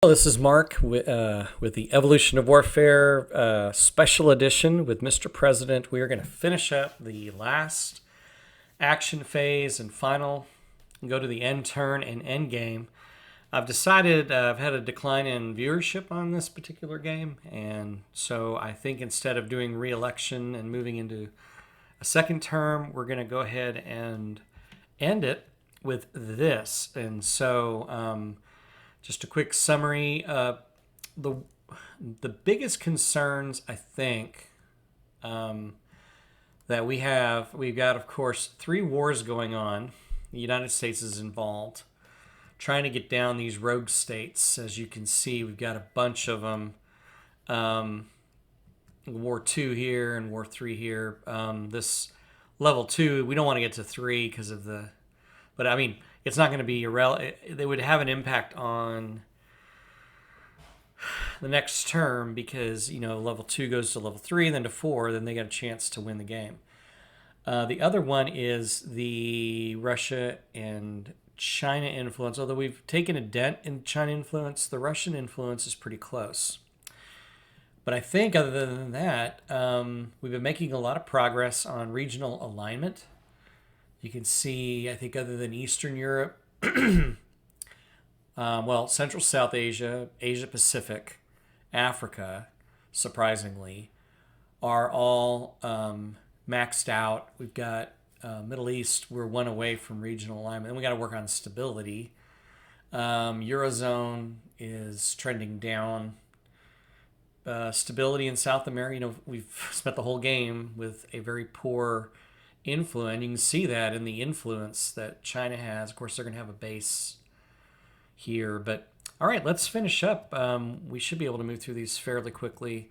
Hello, this is Mark with the Evolution of Warfare special edition with Mr. President. We are going to finish up the last action phase and final and go to the end turn and end game. I've decided I've had a decline in viewership on this particular game, and so I think instead of doing re-election and moving into a second term, we're going to go ahead and end it with this. And so just a quick summary. The biggest concerns, I think, that we've got, of course, 3 wars going on. The United States is involved, trying to get down these rogue states. As you can see, we've got a bunch of them. War 2 here and War 3 here. This level 2, we don't want to get to 3 because of the... But, I mean, it's not going to be irrelevant. They would have an impact on the next term because, level 2 goes to level 3 and then to 4, then they got a chance to win the game. The other one is the Russia and China influence. Although we've taken a dent in China influence, the Russian influence is pretty close. But I think other than that, we've been making a lot of progress on regional alignment. You can see, I think other than Eastern Europe, Central South Asia, Asia Pacific, Africa, surprisingly, are all maxed out. We've got Middle East, we're one away from regional alignment. And we got to work on stability. Eurozone is trending down. Stability in South America, we've spent the whole game with a very poor influence. You can see that in the influence that China has. Of course, they're going to have a base here. But, all right, let's finish up. We should be able to move through these fairly quickly.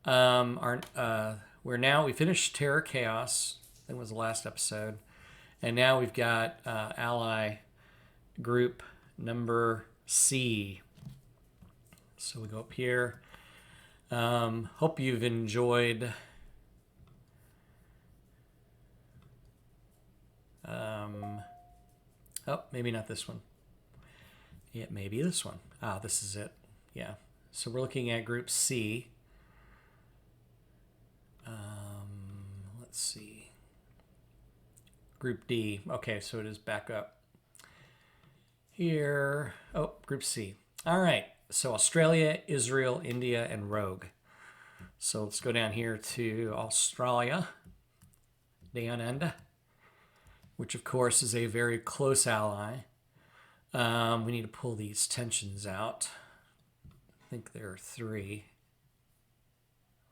We finished Terror Chaos. I think it was the last episode. And now we've got ally group number C. So we go up here. Hope you've enjoyed maybe not this one. Yeah, maybe this one. This is it. Yeah. So we're looking at group C. Let's see. Group D. Okay, so it is back up here. Oh, group C. All right. So Australia, Israel, India, and Rogue. So let's go down here to Australia. Down under. Which, of course, is a very close ally. We need to pull these tensions out. I think there are 3.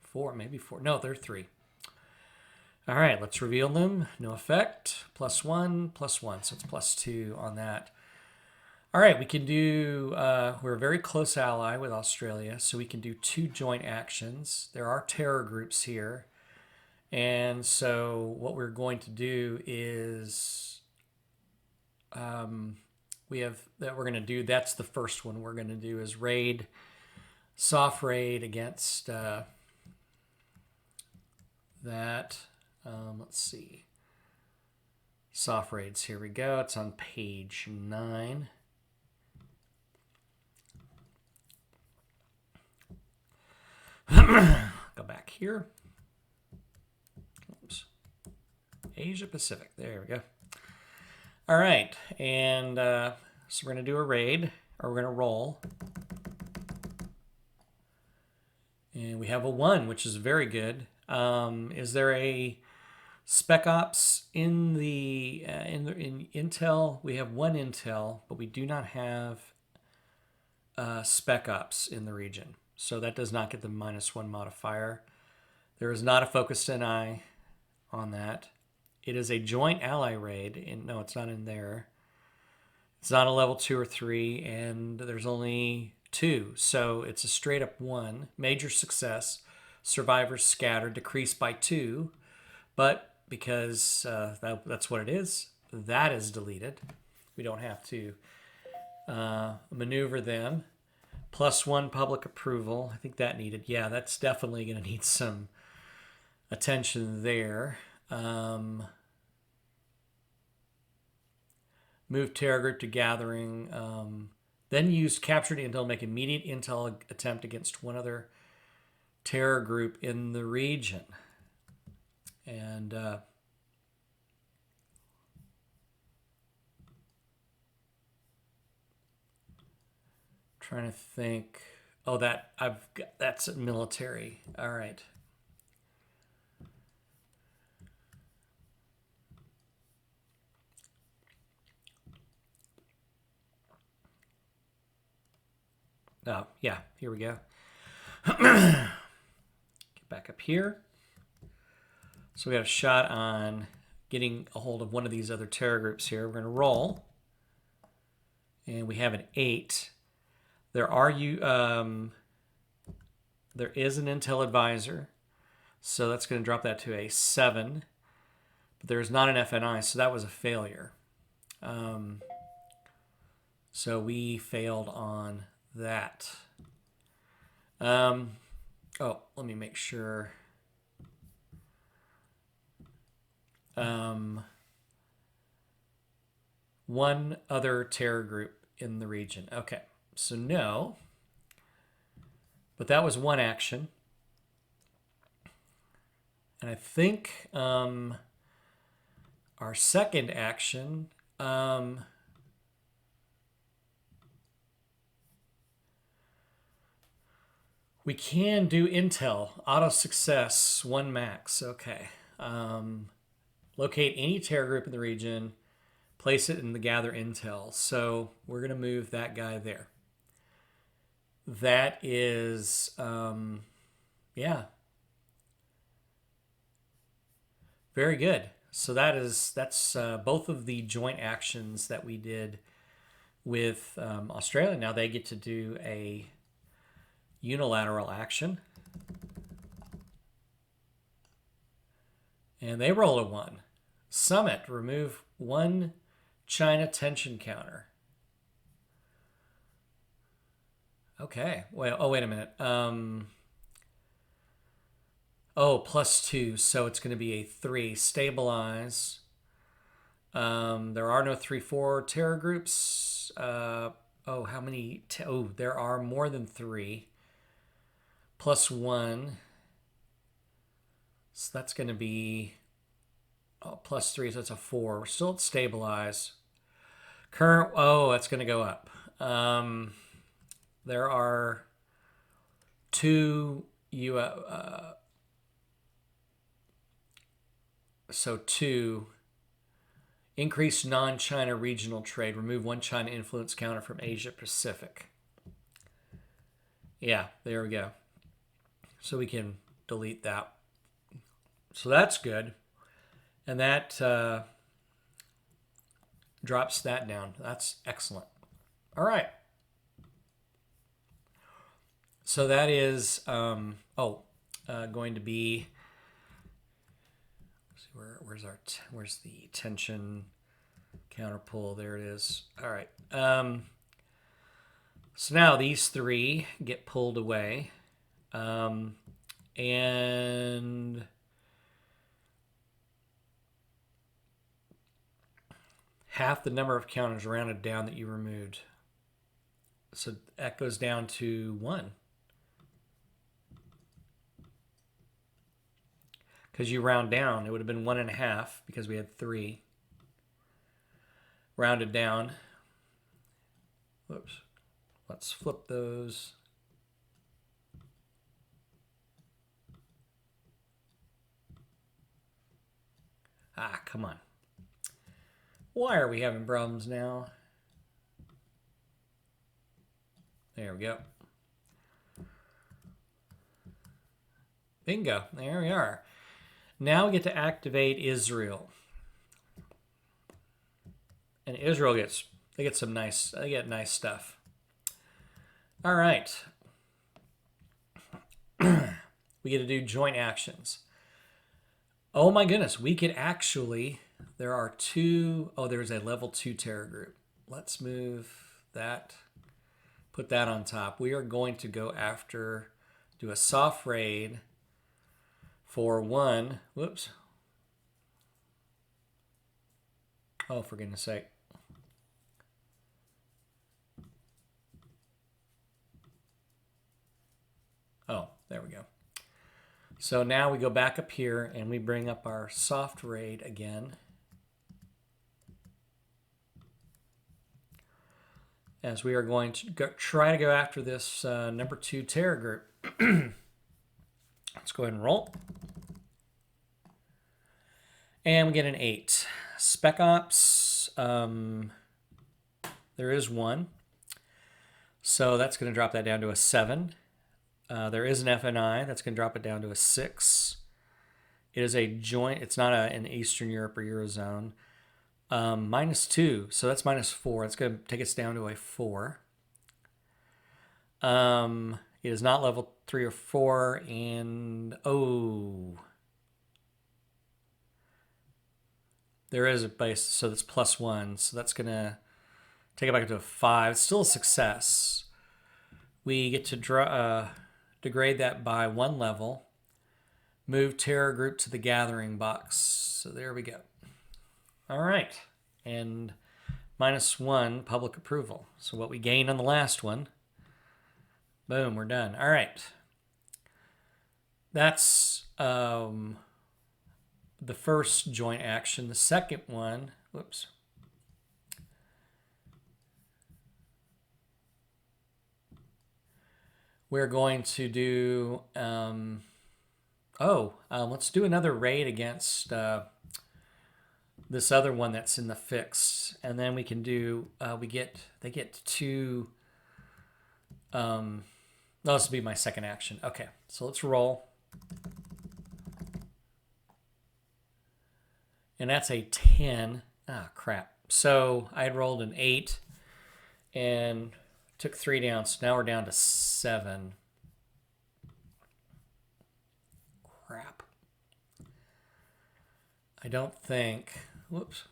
4, maybe 4. No, there are 3. All right, let's reveal them. No effect. +1, +1. So it's +2 on that. All right, we can do... we're a very close ally with Australia, so we can do 2 joint actions. There are terror groups here. And so what we're going to do is that's the first one we're going to do is raid, soft raid against that. Let's see. Soft raids, here we go. It's on page 9. Go back here. Asia Pacific. There we go. All right. And so we're going to do a raid, or we're going to roll. And we have a 1, which is very good. Is there a Spec Ops in the in Intel? We have 1 Intel, but we do not have Spec Ops in the region. So that does not get the -1 modifier. There is not a focused NI on that. It is a joint ally raid. No, it's not in there. It's not a level 2 or 3, and there's only 2. So it's a straight up 1. Major success. Survivors scattered, decreased by 2. But because that's what it is, that is deleted. We don't have to maneuver them. +1 public approval. I think that needed. Yeah, that's definitely going to need some attention there. Move terror group to gathering. Then used captured intel to make immediate intel attempt against one other terror group in the region. And trying to think. Oh, that's military. All right. Oh, yeah, here we go. Get back up here. So we have a shot on getting a hold of one of these other terror groups here. We're going to roll. And we have an 8. There is an intel advisor. So that's going to drop that to a 7. But there's not an FNI, so that was a failure. So we failed on that. Let me make sure. One other terror group in the region. Okay, so no. But that was one action. And I think our second action, we can do intel, auto success, 1 max. Okay. Locate any terror group in the region, place it in the gather intel. So we're going to move that guy there. That is, yeah. Very good. So that's both of the joint actions that we did with Australia. Now they get to do a unilateral action. And they roll a 1. Summit, remove 1 China tension counter. Okay. Well, oh, wait a minute. +2. So it's going to be a 3. Stabilize. There are no 3-4 terror groups. How many? There are more than 3. +1. So that's going to be +3. So that's a 4. We're still at stabilize. Current. That's going to go up. There are 2 2 increase non-China regional trade. Remove 1 China influence counter from Asia Pacific. Yeah, there we go. So we can delete that. So that's good. And that drops that down. That's excellent. All right. So that is going to be. Where's the tension counter pull? There it is. All right. So now these 3 get pulled away, and half the number of counters rounded down that you removed. So that goes down to 1. Because you round down, it would have been 1.5 because we had 3. Rounded down. Whoops. Let's flip those. Come on. Why are we having problems now? There we go. Bingo. There we are. Now we get to activate Israel. And Israel get nice stuff. All right. We get to do joint actions. Oh my goodness, we could actually, there are 2, there's a level 2 terror group. Let's move that, put that on top. We are going to go after, do a soft raid for 1. Whoops. Oh, for goodness sake. There we go. So now we go back up here and we bring up our soft raid again. As we are going to try to go after this number 2 terror group. Let's go ahead and roll. And we get an 8. Spec Ops, there is 1. So that's going to drop that down to a 7. There is an FNI. That's going to drop it down to a 6. It is a joint. It's not an Eastern Europe or Eurozone. -2. So that's -4. It's going to take us down to a 4. It is not level 3 or 4. And, there is a base. So that's +1. So that's going to take it back up to a 5. It's still a success. We get to degrade that by 1 level. Move terror group to the gathering box. So there we go. All right. And -1 public approval. So what we gained on the last one. Boom, we're done. All right. That's the first joint action. The second one, whoops. We're going to do, let's do another raid against this other one that's in the fixed. And then we can do, they get 2, this will be my second action. Okay, so let's roll. And that's a 10. Ah, crap. So I had rolled an 8 and took 3 down. So now we're down to 7. Crap. I don't think. Whoops.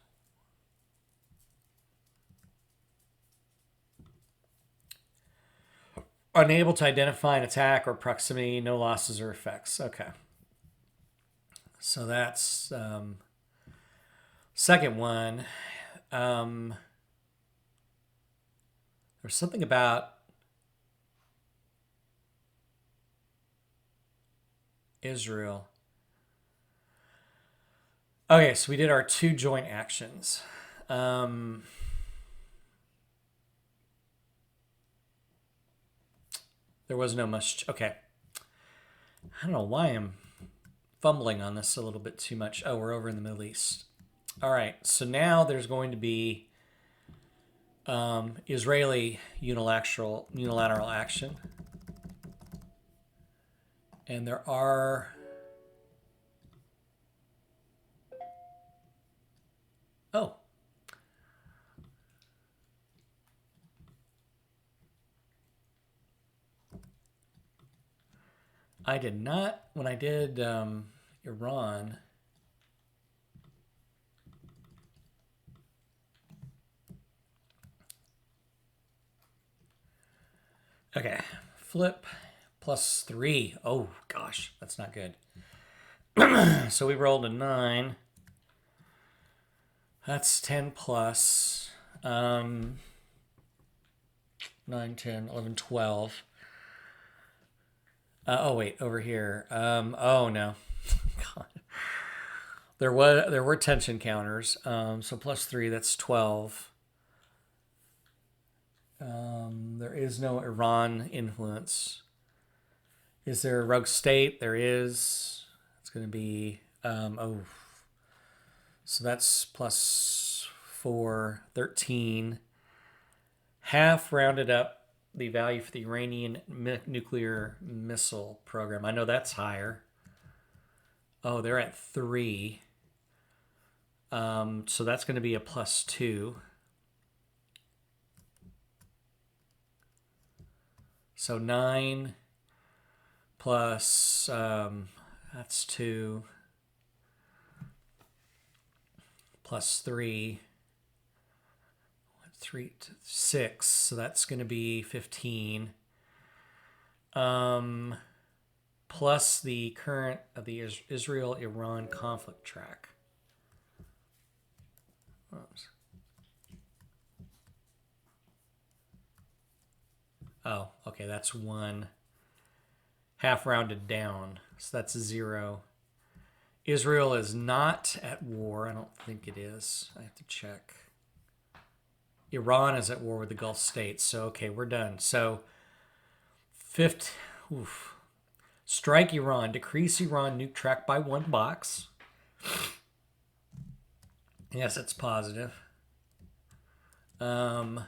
Unable to identify an attack or proximity, no losses or effects. Okay. So that's second one. There's something about Israel. Okay, so we did our 2 joint actions. There was no much. Okay. I don't know why I'm fumbling on this a little bit too much. Oh, we're over in the Middle East. All right, so now there's going to be Israeli unilateral action. And there are... Oh. I did not, when I did Iran... Okay, flip +3. Oh, gosh, that's not good. So we rolled a 9. That's 10 plus 9, 10, 11, 12. Oh, wait, over here. Oh, no. God. There were tension counters. So +3, that's 12. There is no Iran influence. Is there a rogue state? There is. It's going to be, so that's +4, 13. Half rounded up the value for the Iranian nuclear missile program. I know that's higher. Oh, they're at 3. So that's going to be a +2. So 9 plus, that's 2, plus 3, 3 to 6, so that's going to be 15. Plus the current of the Israel-Iran conflict track. Oops. Oh, okay, that's 1. half rounded down. So that's 0. Israel is not at war. I don't think it is. I have to check. Iran is at war with the Gulf states. So, okay, we're done. So, fifth, strike Iran. Decrease Iran nuke track by 1 box. Yes, it's positive. Taking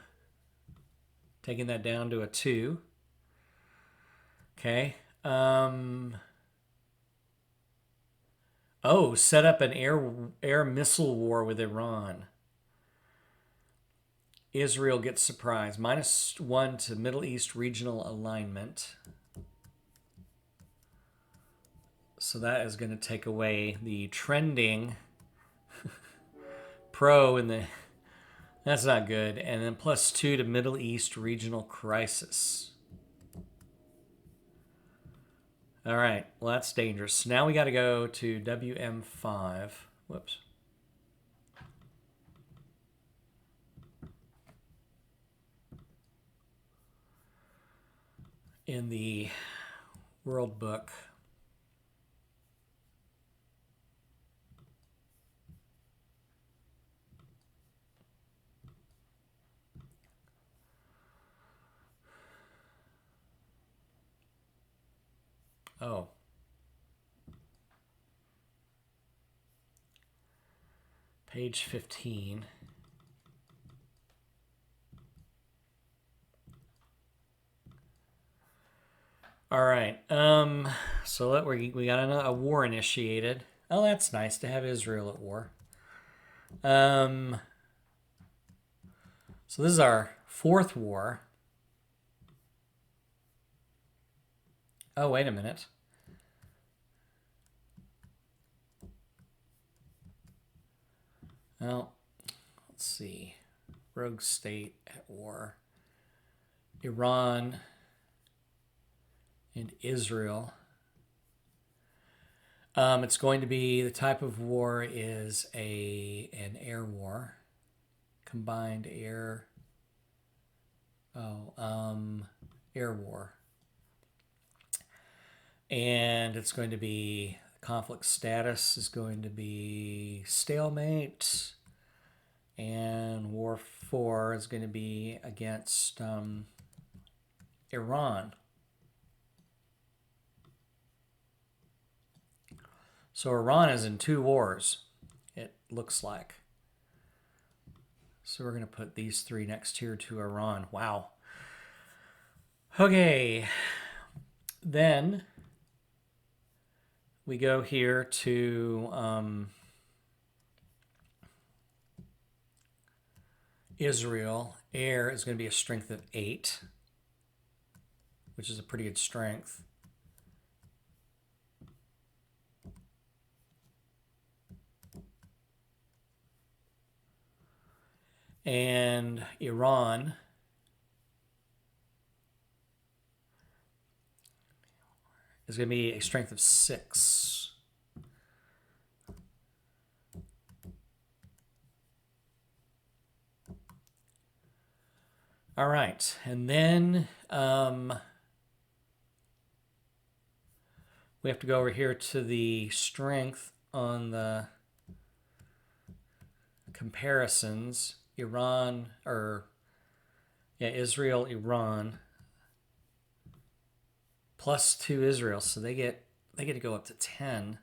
that down to a 2. Okay. Set up an air missile war with Iran. Israel gets surprised. -1 to Middle East regional alignment. So that is going to take away the trending pro in the... That's not good. And then +2 to Middle East regional crisis. All right. Well, that's dangerous. Now we got to go to WM5. Whoops. In the World Book. Oh. Page 15. All right. So we got a war initiated. Oh, that's nice to have Israel at war. So this is our 4th war. Oh, wait a minute. Well, let's see. Rogue state at war. Iran and Israel. It's going to be, the type of war is an air war. Combined air. Air war. And it's going to be, conflict status is going to be stalemate. And war 4 is going to be against Iran. So Iran is in 2 wars, it looks like. So we're going to put these 3 next here to Iran. Wow. Okay. Then we go here to Israel. Air is going to be a strength of 8, which is a pretty good strength. And Iran is going to be a strength of 6. All right, and then we have to go over here to the strength on the comparisons. Israel, Iran, +2 Israel, so they get to go up to 10.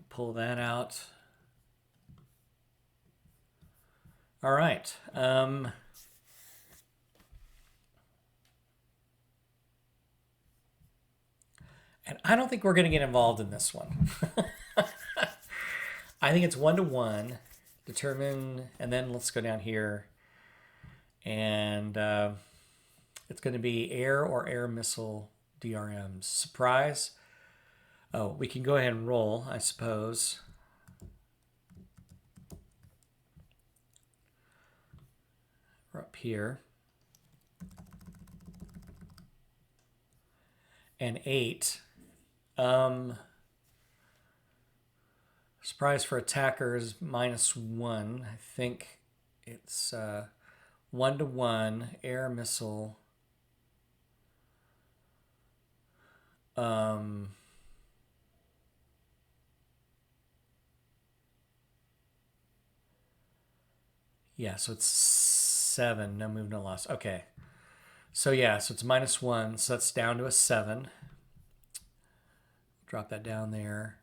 Pull that out. All right. And I don't think we're going to get involved in this one. I think it's 1-to-1. Determine, and then let's go down here. And it's going to be air or air missile DRMs. Surprise. Oh, we can go ahead and roll, I suppose. We're up here. And 8. Surprise for attackers -1. I think it's 1-to-1 air missile. Yeah, so it's 7. No move, no loss. Okay. So yeah, so it's -1. So that's down to a 7. Drop that down there.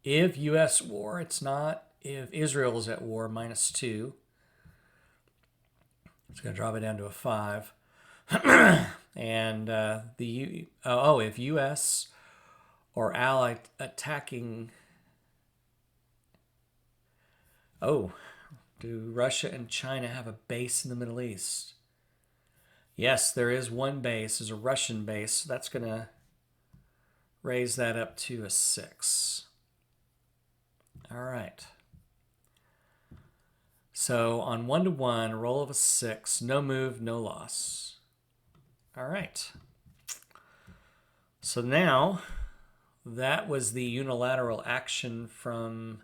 If U.S. war, it's not. If Israel is at war, -2. It's going to drop it down to a 5. And if U.S. or ally attacking. Oh, do Russia and China have a base in the Middle East? Yes, there is one base. There's a Russian base. That's going to raise that up to a 6. All right. So on 1-to-1, a roll of a 6. No move, no loss. All right. So now that was the unilateral action from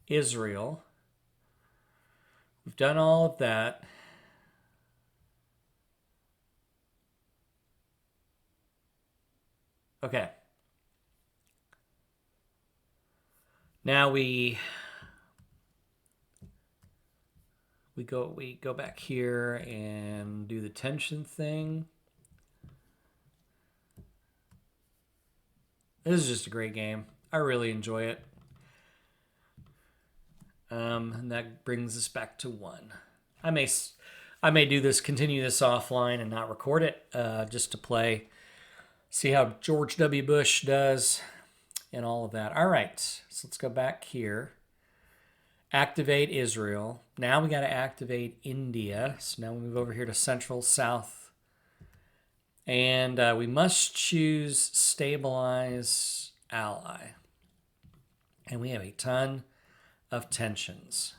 Israel. We've done all of that. Okay. Now we go back here and do the tension thing. This is just a great game. I really enjoy it. And that brings us back to 1. I may do this, continue this offline and not record it, just to play, see how George W. Bush does and all of that. All right, so let's go back here. Activate Israel. Now we got to activate India. So now we move over here to Central, South. And we must choose Stabilize Ally. And we have a ton of tensions.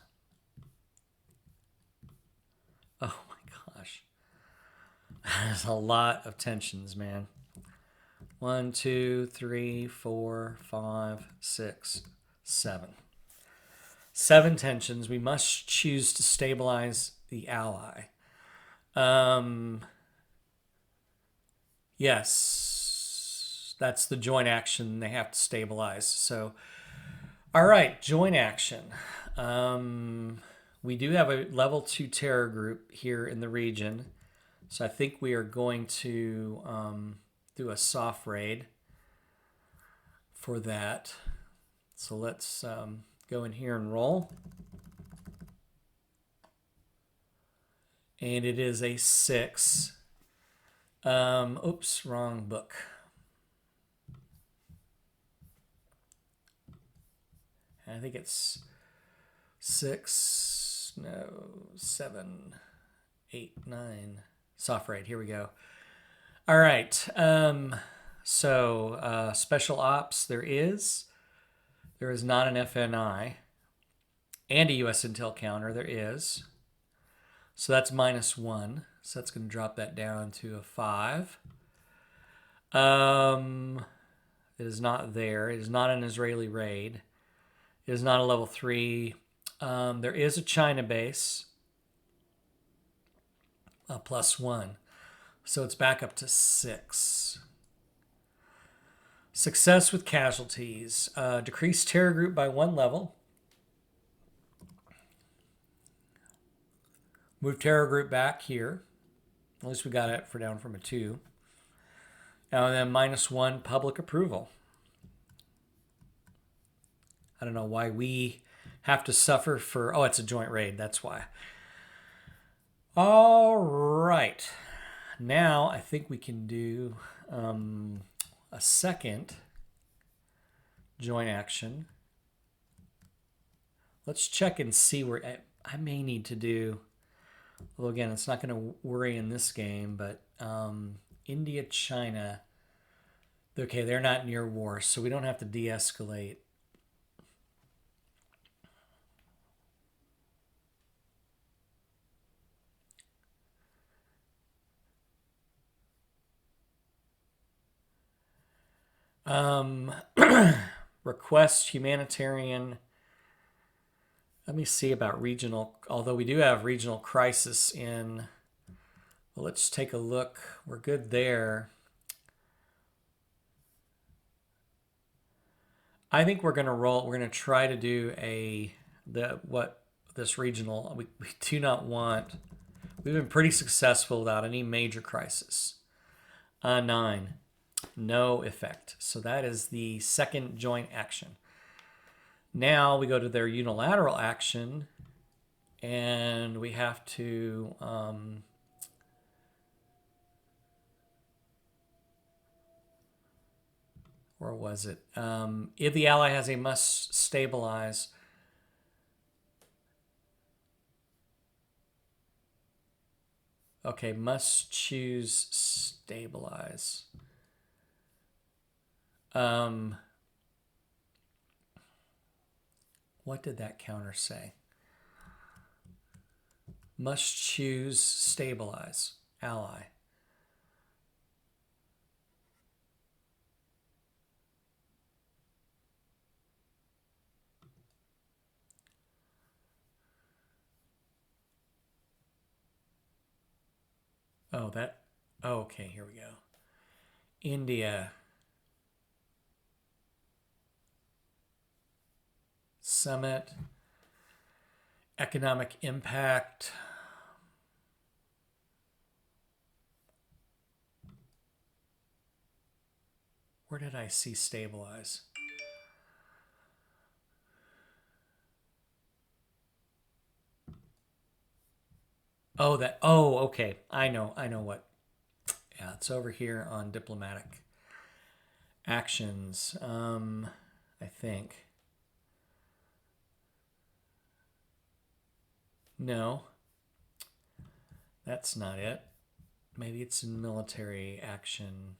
Oh my gosh. There's a lot of tensions, man. 1, 2, 3, 4, 5, 6, 7. 7 tensions. We must choose to stabilize the ally. Yes, that's the joint action. They have to stabilize. So, all right, joint action. We do have a level 2 terror group here in the region. So I think we are going to do a soft raid for that. So let's go in here and roll. And it is a 6. Oops, wrong book. I think it's 6, no, 7, 8, 9. Soft raid, here we go. All right, so special ops, there is not an FNI and a US Intel counter, there is. So that's -1, so that's going to drop that down to a 5. It is not there. It is not an Israeli raid. It is not a level 3. There is a China base, a +1. So it's back up to 6. Success with casualties. Decrease terror group by 1 level. Move terror group back here. At least we got it for down from a 2. And then -1 public approval. I don't know why we have to suffer for... Oh, it's a joint raid. That's why. All right. Now I think we can do a second joint action. Let's check and see where... I may need to do... Well, again, it's not going to worry in this game, but India, China... Okay, they're not near war, so we don't have to de-escalate. Request humanitarian Let me see about regional, although we do have regional crisis in, well, let's take a look. We're good there. I think we're going to roll, we're going to try to do this regional, we do not want, we've been pretty successful without any major crisis. 9, no effect. So that is the second joint action. Now we go to their unilateral action, and we have to where was it? If the ally has a must stabilize, okay, must choose stabilize. What did that counter say? Must choose stabilize ally. Oh, that, oh, okay, here we go. India. Summit. Economic impact. Where did I see stabilize? Oh, that, oh, okay. I know what. Yeah, it's over here on diplomatic actions. I think. No. That's not it. Maybe it's in military action.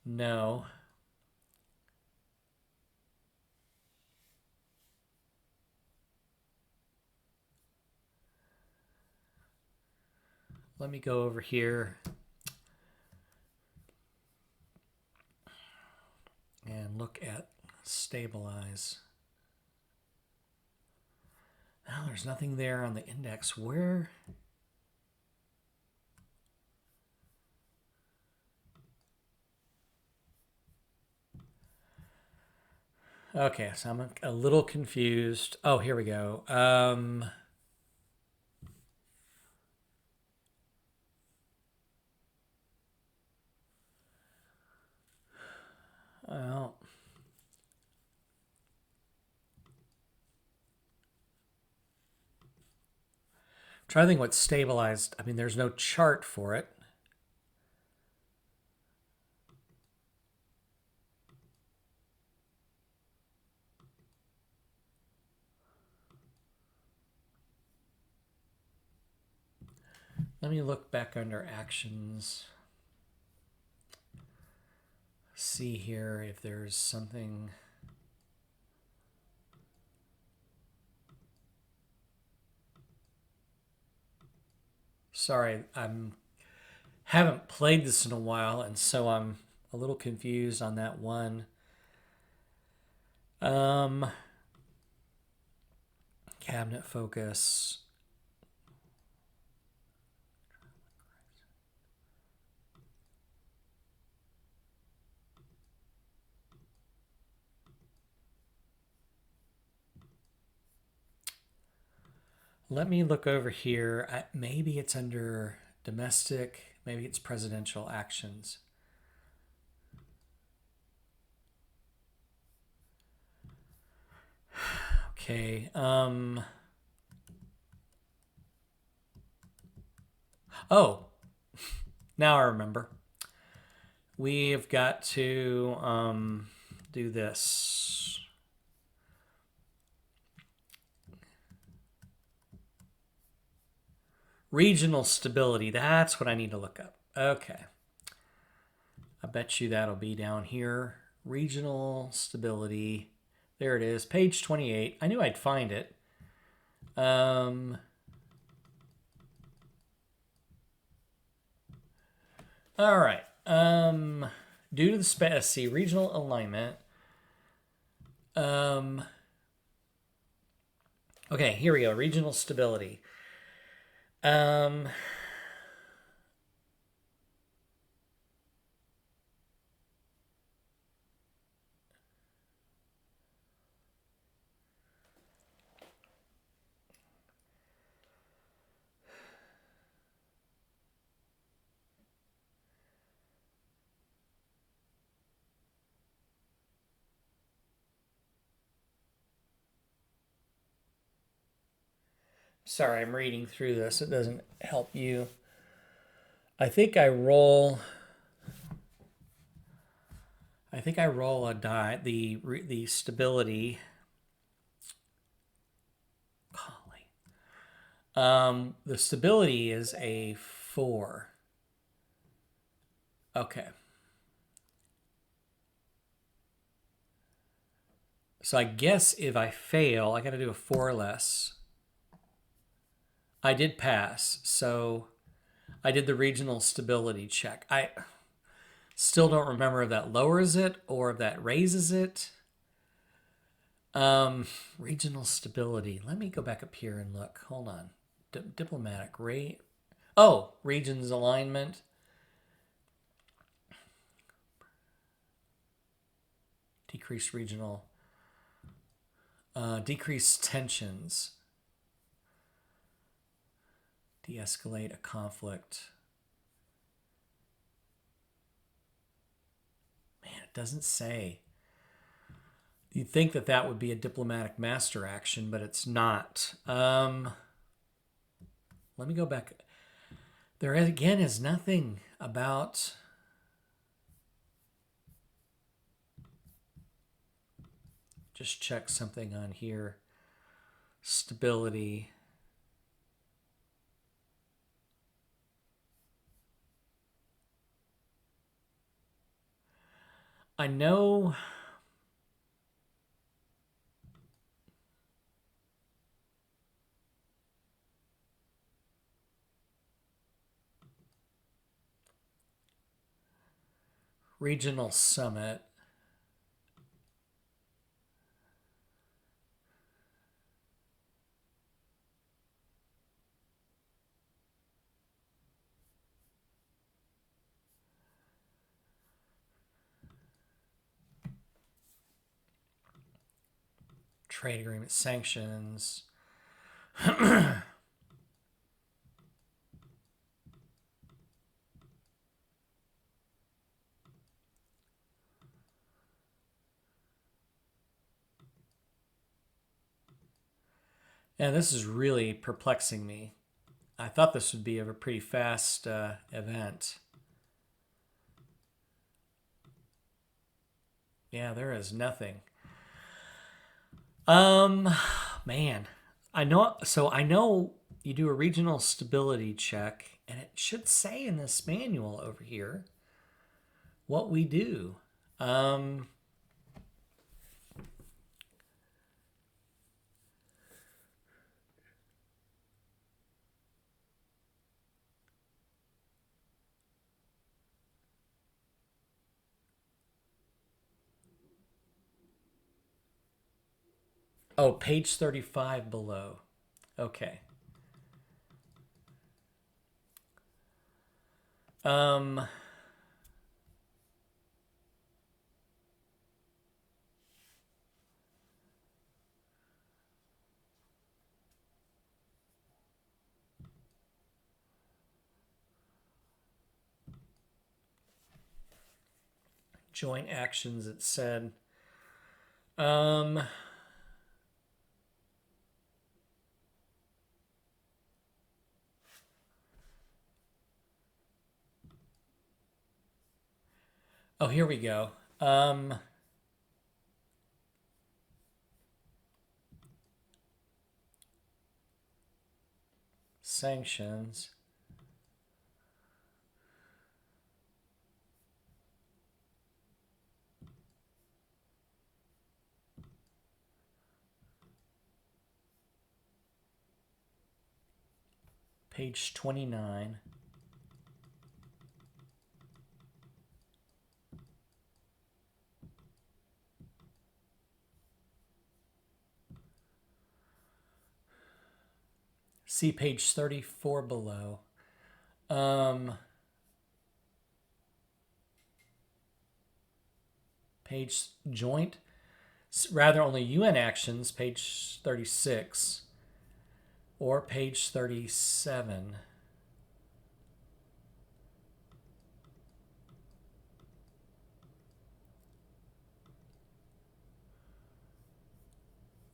No. Let me go over here and look at stabilize. Now there's nothing there on the index. Where? Okay, so I'm a little confused. Oh, here we go. Well, I'm trying to think what's stabilized. I mean, there's no chart for it. Let me look back under actions. See here if there's something. Sorry, haven't played this in a while, and so I'm a little confused on that one. Cabinet focus. Let me look over here. Maybe it's under domestic. Maybe it's presidential actions. Okay. Oh, now I remember. We've got to do this. Regional stability. That's what I need to look up. Okay. I bet you that'll be down here. Regional stability. There it is. Page 28. I knew I'd find it. All right. Due to the see regional alignment. Okay, here we go. Regional stability. Sorry, I'm reading through this. It doesn't help you. I think I roll a die. The stability. Golly. The stability is a 4. Okay. So I guess if I fail, I got to do a 4 or less. I did pass, so I did the regional stability check. I still don't remember if that lowers it or if that raises it. Regional stability. Let me go back up here and look. Hold on. Diplomatic rate. Oh, regions alignment. Decreased regional. Decreased tensions. De-escalate a conflict. Man, it doesn't say. You'd think that that would be a diplomatic master action, but it's not. Let me go back. There again is nothing about. Just check something on here. Stability. I know. Regional summit. Trade agreement, sanctions. And this is really perplexing me. I thought this would be a pretty fast event. Yeah, there is nothing. Man, I know you do a regional stability check, and it should say in this manual over here what we do. Oh, page 35 below. Okay. Joint actions, it said. Oh, here we go. Sanctions. Page 29. See page 34 below. Page joint, rather only UN actions, page 36, or page 37.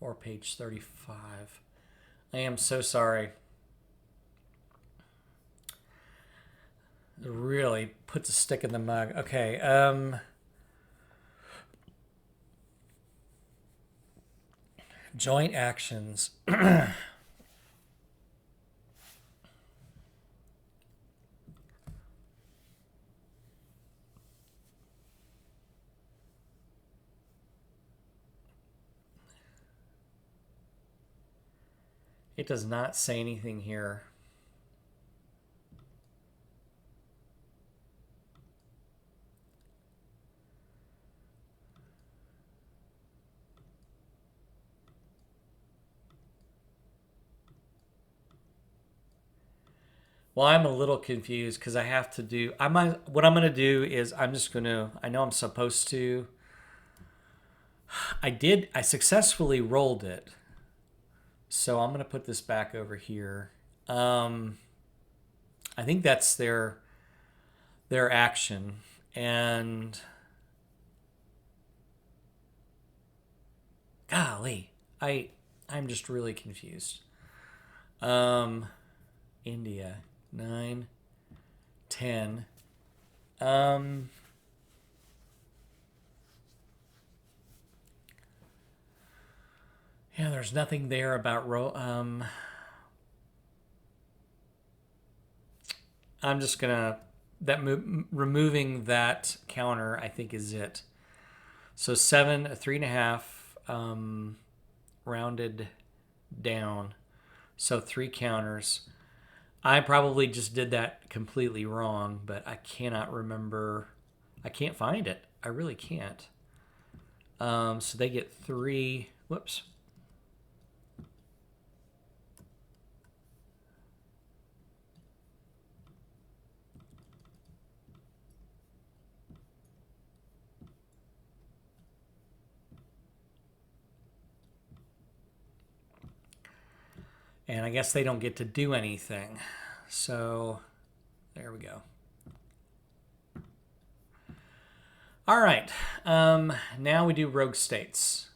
Or page 35. I am so sorry. It really puts a stick in the mug. Okay, joint actions. It does not say anything here. Well, I'm a little confused because I have to do. What I'm going to do is I'm just going to. I know I'm supposed to. I did. I successfully rolled it, so I'm going to put this back over here. I think that's their action, and golly, I'm just really confused. India 9, 10. Yeah, there's nothing there about I'm just gonna removing that counter. I think is it. So 7, a 3.5, rounded down. So 3 counters. I probably just did that completely wrong, but I cannot remember. I can't find it. I really can't. So they get 3. Whoops. And I guess they don't get to do anything. So there we go. All right. Now we do rogue states.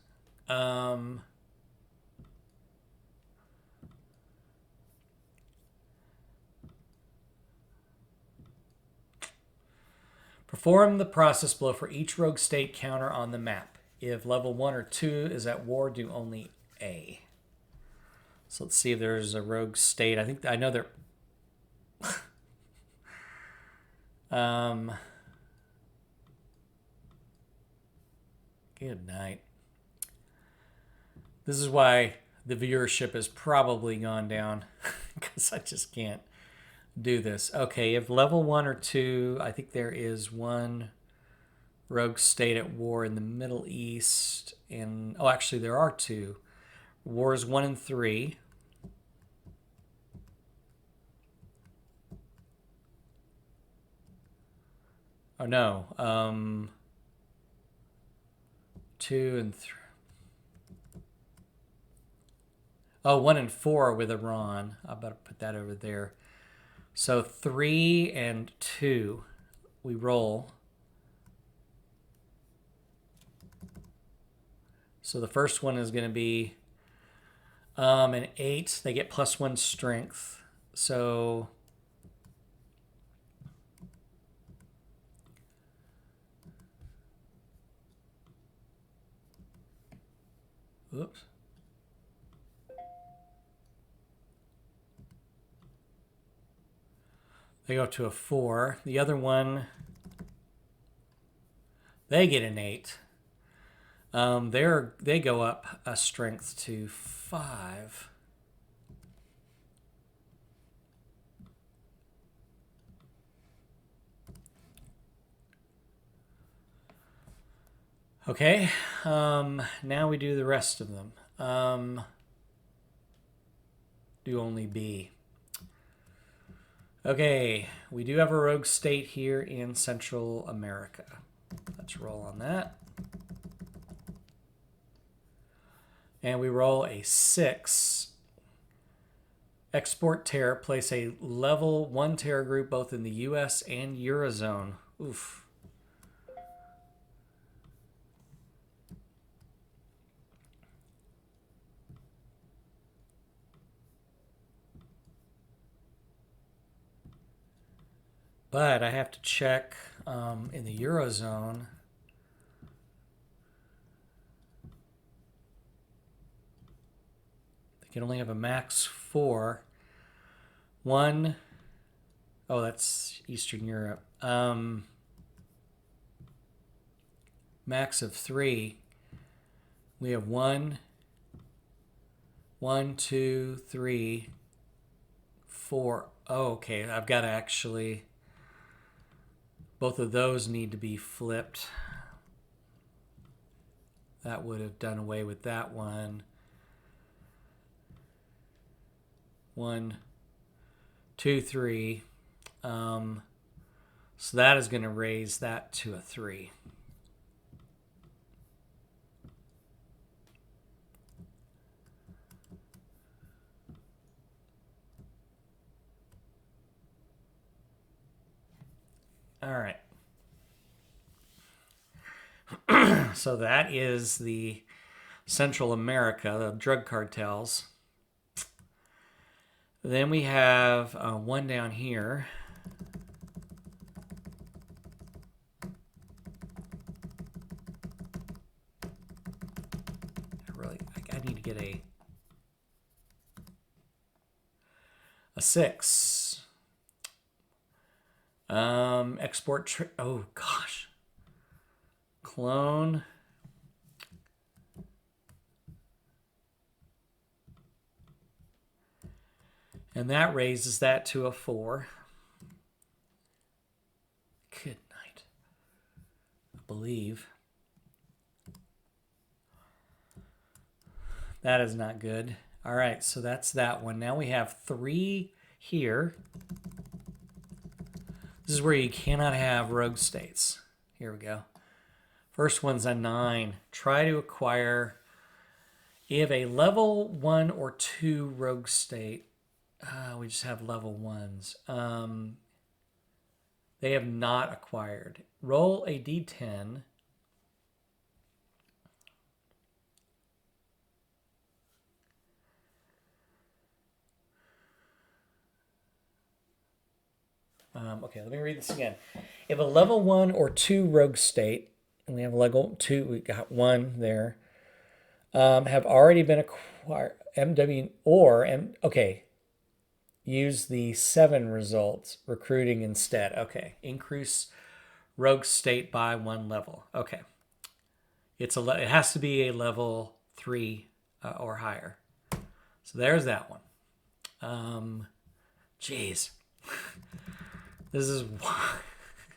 Perform the process below for each rogue state counter on the map. If level 1 or 2 is at war, do only A. So let's see if there's a rogue state. I know there. Good night. This is why the viewership has probably gone down because I just can't do this. Okay, if level 1 or 2, I think there is one rogue state at war in the Middle East. And oh, actually, there are 2. Wars 1 and 3. Oh no, 2 and 3. Oh, 1 and 4 with Iran. I better put that over there. So 3 and 2, we roll. So the first one is going to be an 8. They get +1 strength. So oops. They go to a 4. The other one, they get an 8. They go up a strength to 5. Okay, now we do the rest of them. do only B. Okay, we do have a rogue state here in Central America. Let's roll on that. And we roll a 6. Export terror. Place a level 1 terror group both in the U.S. and Eurozone. Oof. But I have to check in the Eurozone. They can only have a max 4. 1. Oh, that's Eastern Europe. Max of 3. We have 1, 2, 3, 4. Oh, okay. I've got to actually... Both of those need to be flipped. That would have done away with that one. 1, 2, 3. So that is going to raise that to a 3. All right. So that is the Central America, the drug cartels. Then we have one down here. I need to get a 6. Export. Oh gosh. Clone. And that raises that to a 4. Good night. I believe. That is not good. All right, so that's that one. Now we have 3 here. This is where you cannot have rogue states. Here we go. First one's a 9. Try to acquire. You have a level 1 or 2 rogue state. We just have level 1s. They have not acquired. Roll a d10. Okay, let me read this again. If a level 1 or 2 rogue state, and we have level 2, we got 1 there, have already been acquired, MW or M. Okay, use the 7 results, recruiting instead. Okay, increase rogue state by 1 level. Okay, it has to be a level 3 or higher. So there's that one. Jeez. This is why.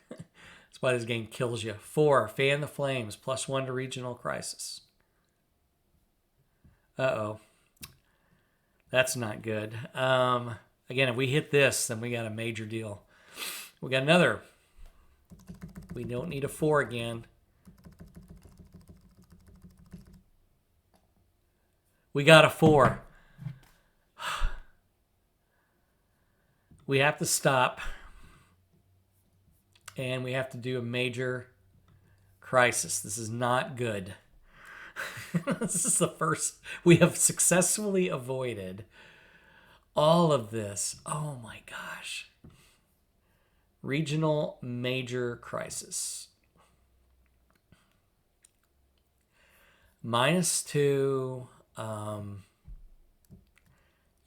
That's why this game kills you. 4, fan the flames, +1 to regional crisis. Uh-oh. That's not good. Again, if we hit this, then we got a major deal. We got another. We don't need a 4 again. We got a 4. We have to stop. And we have to do a major crisis. This is not good. This is the first. We have successfully avoided all of this. Oh my gosh. Regional major crisis. -2.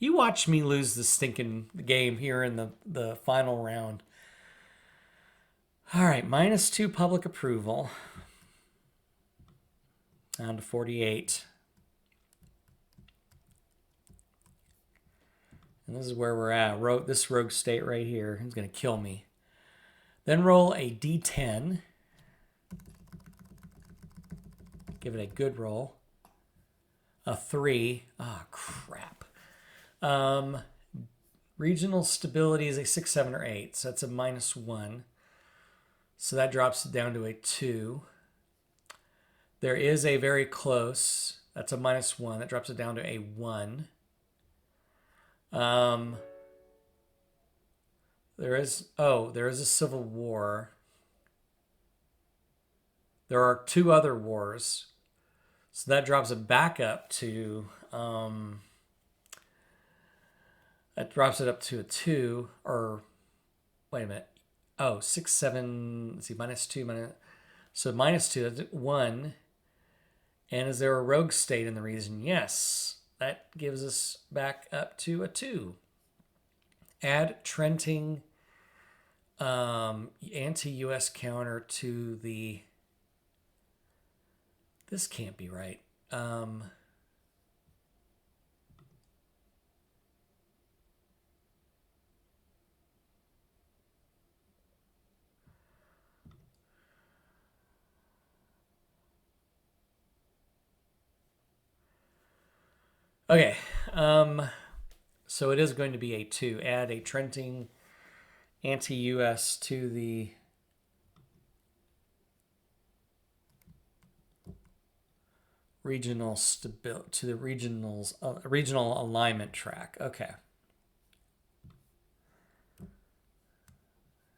You watch me lose the stinking game here in the final round. All right, -2 public approval. Down to 48. And this is where we're at. This rogue state right here is going to kill me. Then roll a d10. Give it a good roll. A 3. Oh, crap. Regional stability is a 6, 7, or 8. So that's a -1. So that drops it down to a 2. There is a very close. That's a -1. That drops it down to a 1. There is a civil war. There are 2 other wars. So that drops it back up to that drops it up to a 2, or wait a minute. Oh, 6, 7, let's see, -2, so -2, that's 1. And is there a rogue state in the region? Yes. That gives us back up to a 2. Add Trenting anti-US counter to the... This can't be right. Okay. So it is going to be a 2. Add a Trenting anti-US to the regional stability, to the regional alignment track. Okay.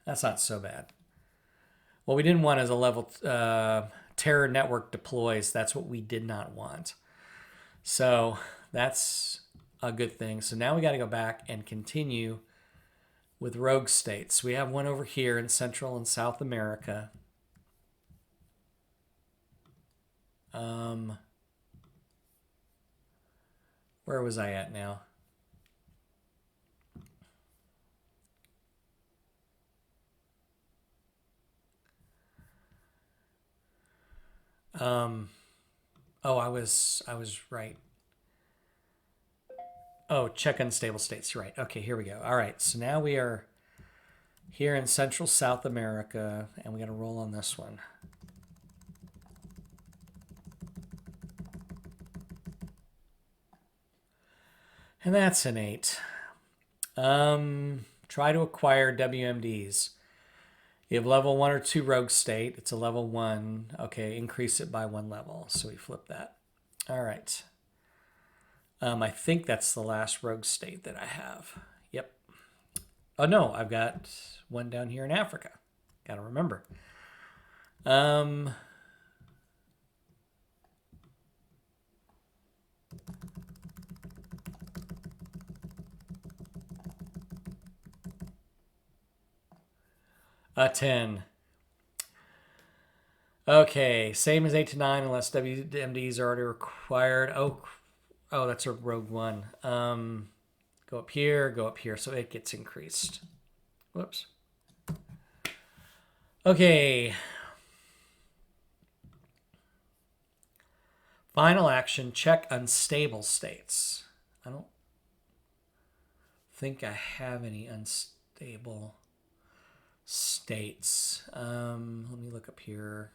That's not so bad. What we didn't want is a level terror network deploys. That's what we did not want. So that's a good thing. So now we got to go back and continue with rogue states. We have one over here in Central and South America. Where was I at now? Oh, I was right. Oh, check unstable states. You're right. Okay, here we go. All right, so now we are here in Central South America, and we got to roll on this one. And that's an 8. Try to acquire WMDs. You have level 1 or 2 rogue state. It's a level 1. Okay, increase it by 1 level. So we flip that. All right. I think that's the last rogue state that I have. Yep. Oh, no, I've got one down here in Africa. Got to remember. A 10. Okay, same as 8 to 9 unless WMDs are already required. Oh, that's a rogue one. Go up here, so it gets increased. Whoops. Okay. Final action, check unstable states. I don't think I have any unstable states. Let me look up here.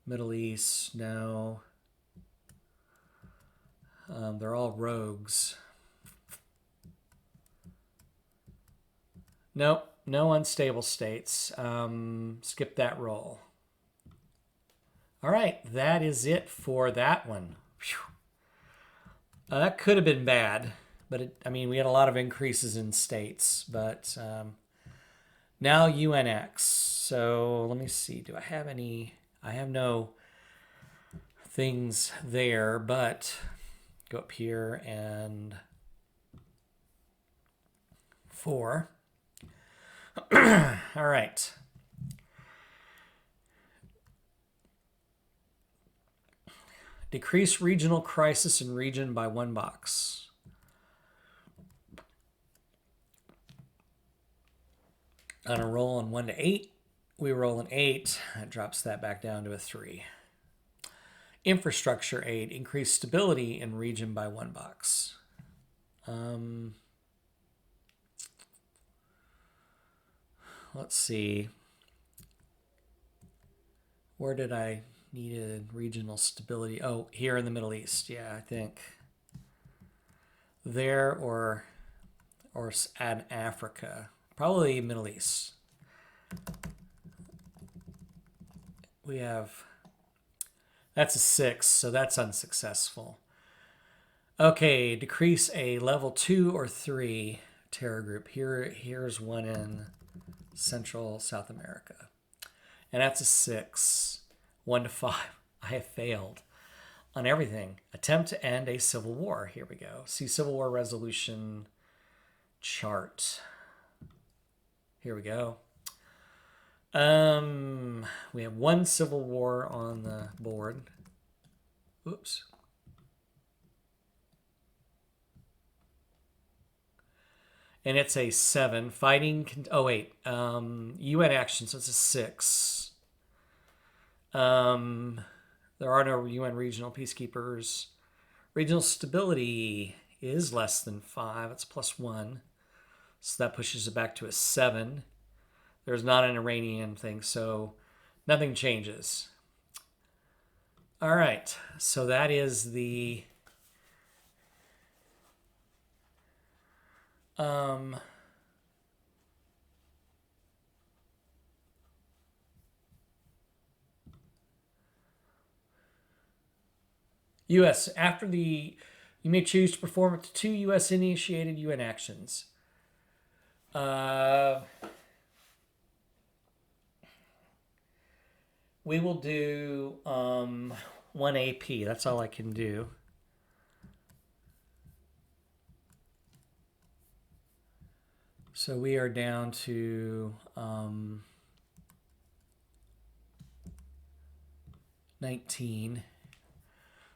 Middle East, no. They're all rogues. Nope, no unstable states. Skip that roll. All right, that is it for that one. That could have been bad, but we had a lot of increases in states, but now UNX. So let me see. Do I have any? I have no things there, but go up here and 4. All right. Decrease regional crisis in region by 1 box. On a roll on 1 to 8, we roll an 8. That drops that back down to a 3. Infrastructure aid, increase stability in region by 1 box. Let's see. Where did I needed regional stability? Oh, here in the Middle East. Yeah, I think there or add Africa. Probably Middle East. We have, that's a 6, so that's unsuccessful. Okay, decrease a level 2 or 3 terror group. Here's one in Central South America. And that's a 6. 1 to 5. I have failed on everything. Attempt to end a civil war. Here we go. See Civil War resolution chart. Here we go. We have 1 civil war on the board. Oops. And it's a 7. Fighting. Oh, wait. UN action, so it's a 6. There are no UN regional peacekeepers. Regional stability is less than 5. It's +1. So that pushes it back to a 7. There's not an Iranian thing, so nothing changes. All right. So that is the U.S. After the, you may choose to perform up to 2 U.S. initiated UN actions. We will do 1 AP. That's all I can do. So we are down to 19.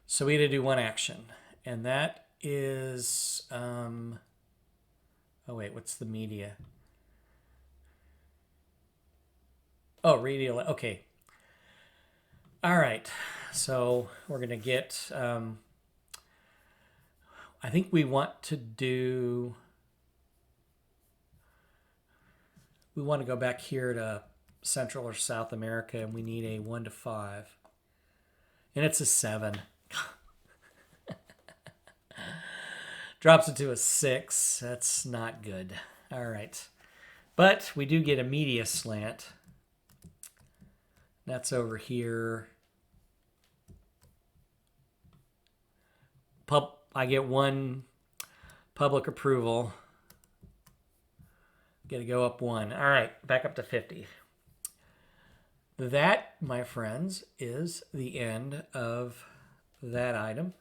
So we had to do 1 action. And that is, oh wait, what's the media? Oh, radio, okay. All right, so we're going to get, I think we want to do, we want to go back here to Central or South America, and we need a 1 to 5. And it's a 7. Drops it to a 6. That's not good. All right. But we do get a media slant. That's over here. I get 1 public approval. Got to go up 1. All right, back up to 50. That, my friends, is the end of that item.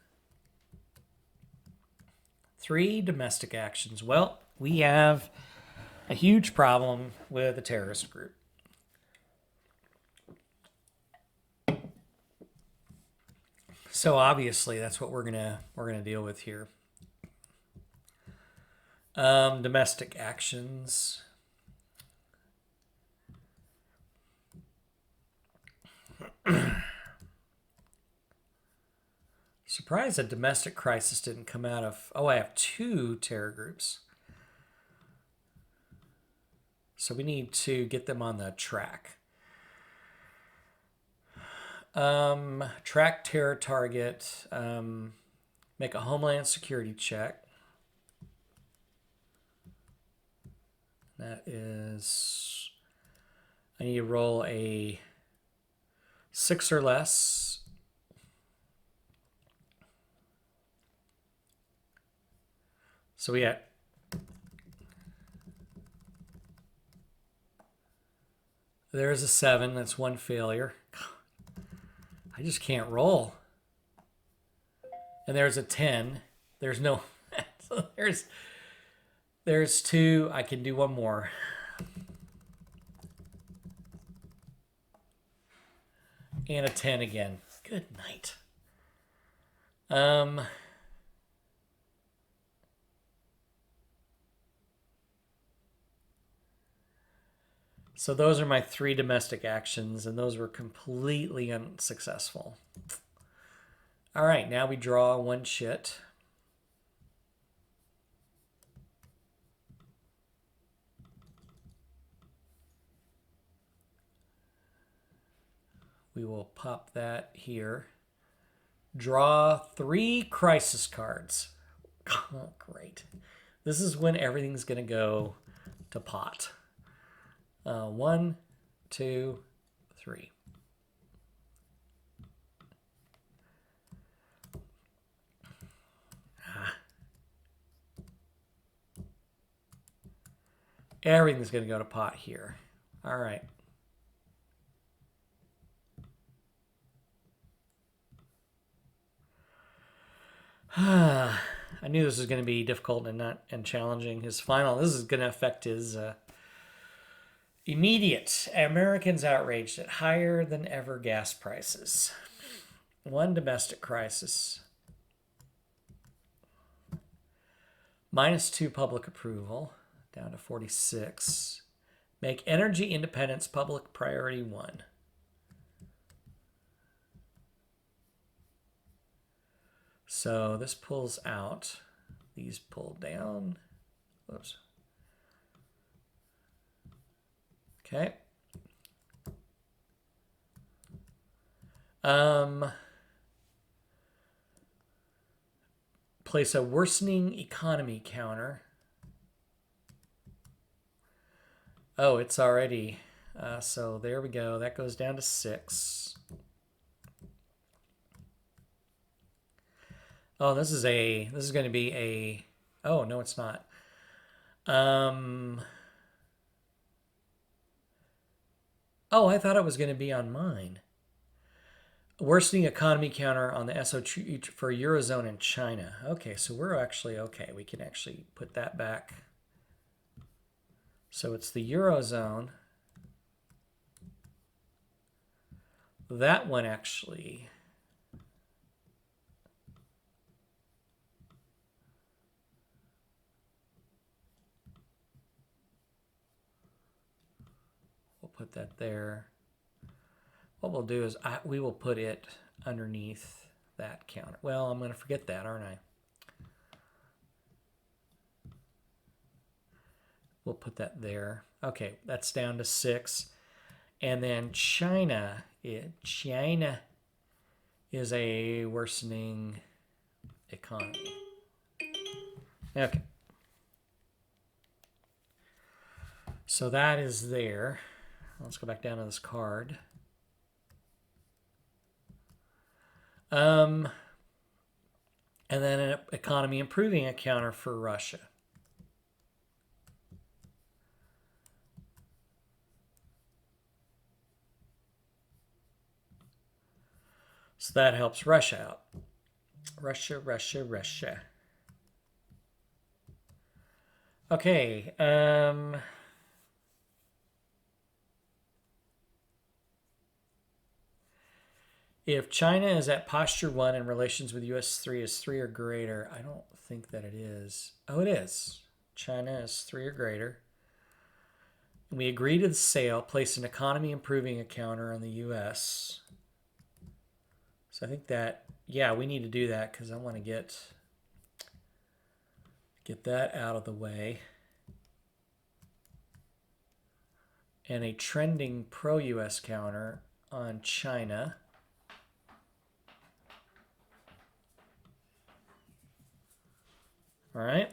3 domestic actions. Well, we have a huge problem with a terrorist group. So obviously, that's what we're gonna deal with here. Domestic actions. Surprised a domestic crisis didn't come out of. Oh, I have 2 terror groups. So we need to get them on the track. Track terror target. Make a Homeland Security check. That is, I need to roll a 6 or less. So we got there's a 7. That's 1 failure. I just can't roll. And there's a 10. There's no. So there's 2. I can do 1 more. And a 10 again. Good night. So those are my 3 domestic actions, and those were completely unsuccessful. All right, now we draw 1 shit. We will pop that here. Draw 3 crisis cards. Oh, great. This is when everything's going to go to pot. 1, 2, 3. Everything's going to go to pot here. All right. I knew this was going to be difficult and challenging. His final. This is going to affect his immediate. Americans outraged at higher than ever gas prices. One domestic crisis. -2 public approval, down to 46. Make energy independence public priority 1. So this pulls out. These pull down. Whoops. Okay. Place a worsening economy counter. Oh, it's already. So there we go. That goes down to 6. Oh, this is going to be a. Oh no, it's not. Oh, I thought it was going to be on mine. Worsening economy counter on the SO2 for Eurozone and China. Okay, so we're actually okay. We can actually put that back. So it's the Eurozone. That one actually. We'll put that there. What we'll do is we will put it underneath that counter. Well, I'm going to forget that, aren't I? We'll put that there. Okay, that's down to 6. And then China is a worsening economy. Okay. So that is there. Let's go back down to this card. And then an economy improving a counter for Russia. So that helps Russia out. Russia. Okay. If China is at posture 1 and relations with US 3 is 3 or greater, I don't think that it is. Oh, it is. China is 3 or greater. And we agree to the sale, place an economy improving a counter on the US. So I think that, yeah, we need to do that because I want to get that out of the way. And a trending pro-US counter on China. All right.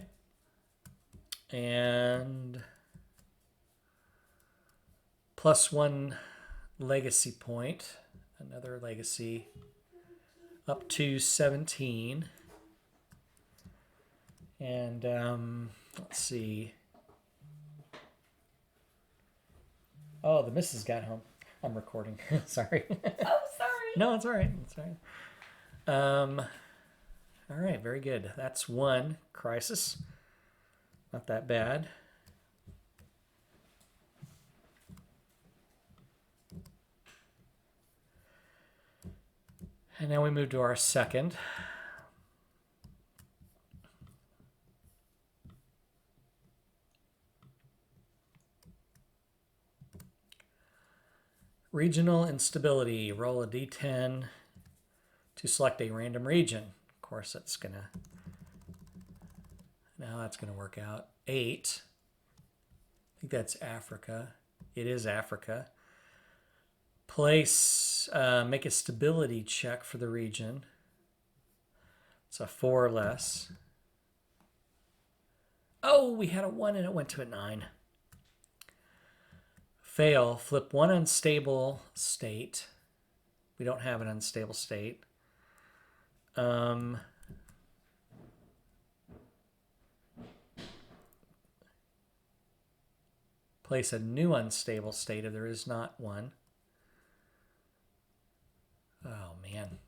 And +1 legacy point, another legacy, up to 17. And let's see. Oh, the missus got home. I'm recording. Sorry. Oh, sorry. No, it's all right. It's all right. All right, very good. That's 1 crisis. Not that bad. And now we move to our second. Regional instability. Roll a d10 to select a random region. Of course, that's going to... Now that's going to work out. 8. I think that's Africa. It is Africa. Place, make a stability check for the region. It's a 4 or less. Oh, we had a 1 and it went to a 9. Fail. Flip one unstable state. We don't have an unstable state. Place a new unstable state if there is not one. Oh, man.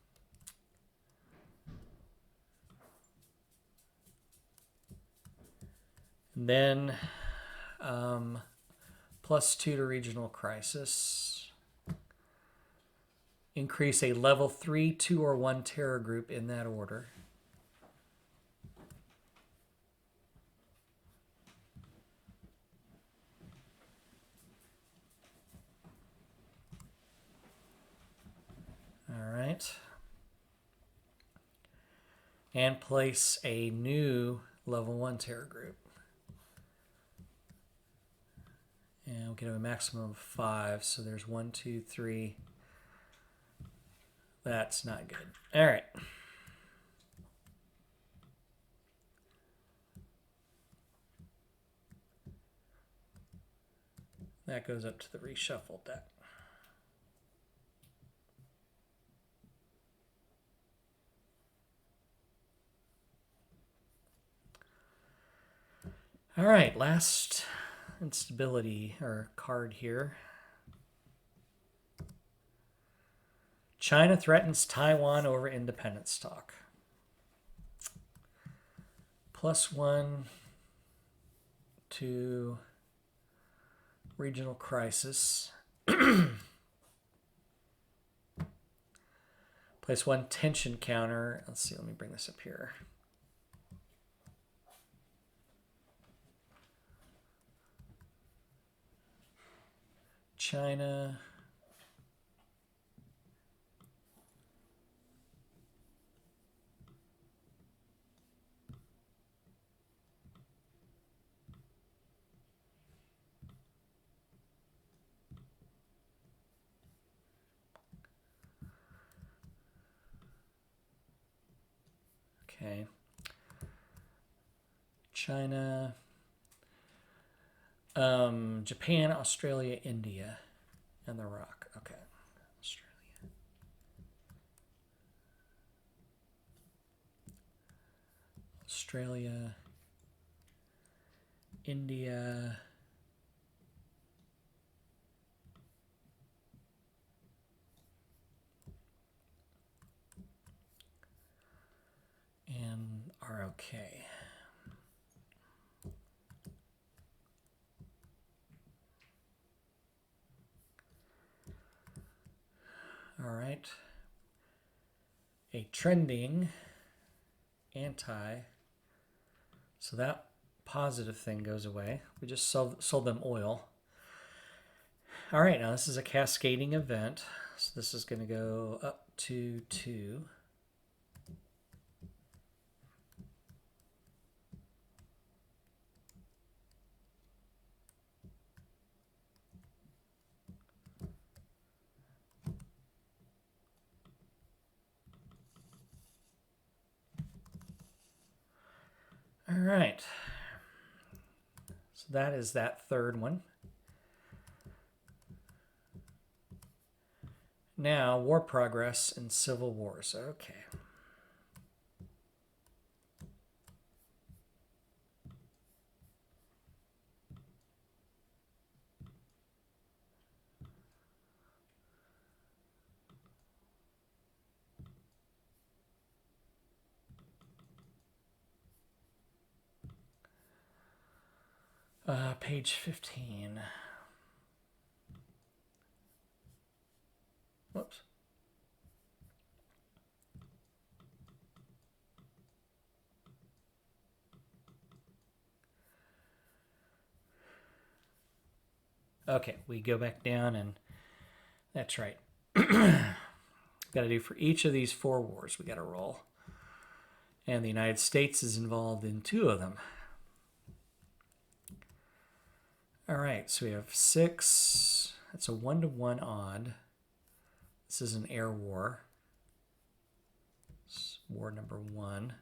And then +2 to regional crisis. Increase a level 3, 2, or 1 terror group in that order. All right. And place a new level 1 terror group. And we can have a maximum of 5. So there's 1, 2, 3. That's not good. All right. That goes up to the reshuffled deck. All right, last instability or card here. China threatens Taiwan over independence talk. +1 to regional crisis. Place 1 tension counter. Let's see, let me bring this up here. China. Okay. China. Japan, Australia, India, and the Rock. Okay. Australia, India, and ROK. All right. A trending anti. So that positive thing goes away. We just sold them oil. All right, now this is a cascading event. So this is going to go up to 2. All right. So that is that third one. Now, war progress and civil wars. Okay. Page 15. Whoops. Okay, we go back down and that's right. Got to do for each of these 4 wars, we got to roll. And the United States is involved in 2 of them. All right, so we have 6. That's a 1-to-1 odd. This is an air war. It's war number 1.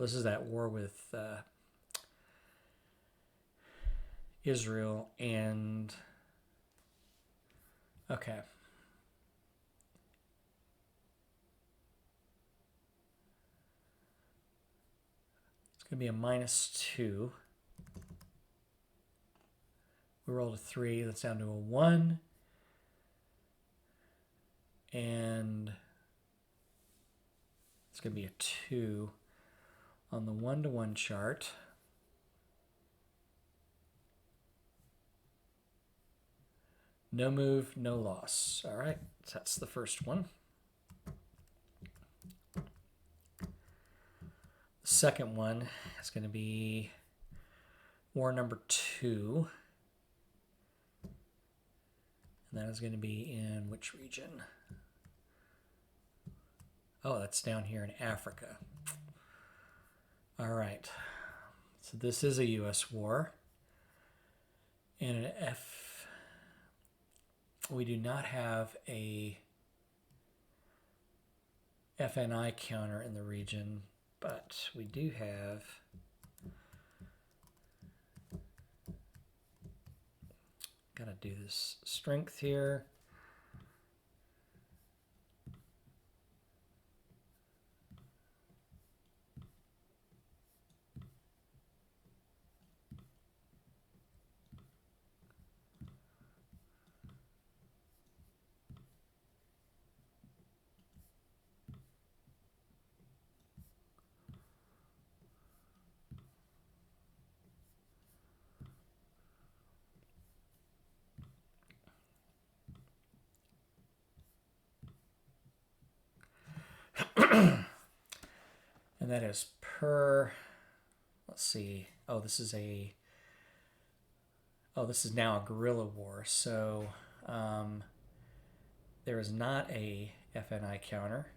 this is that war with Israel and... Okay. It's going to be a -2. We rolled a 3. That's down to a 1. And it's going to be a 2 on the 1-to-1 chart. No move, no loss. All right, so that's the first one. The second one is going to be war number 2. And that is going to be in which region? Oh, that's down here in Africa. All right. So this is a U.S. war. And an we do not have a FNI counter in the region, but we do have got to do this strength here. And that is per, let's see. Oh, this is now a guerrilla war. So there is not a FNI counter.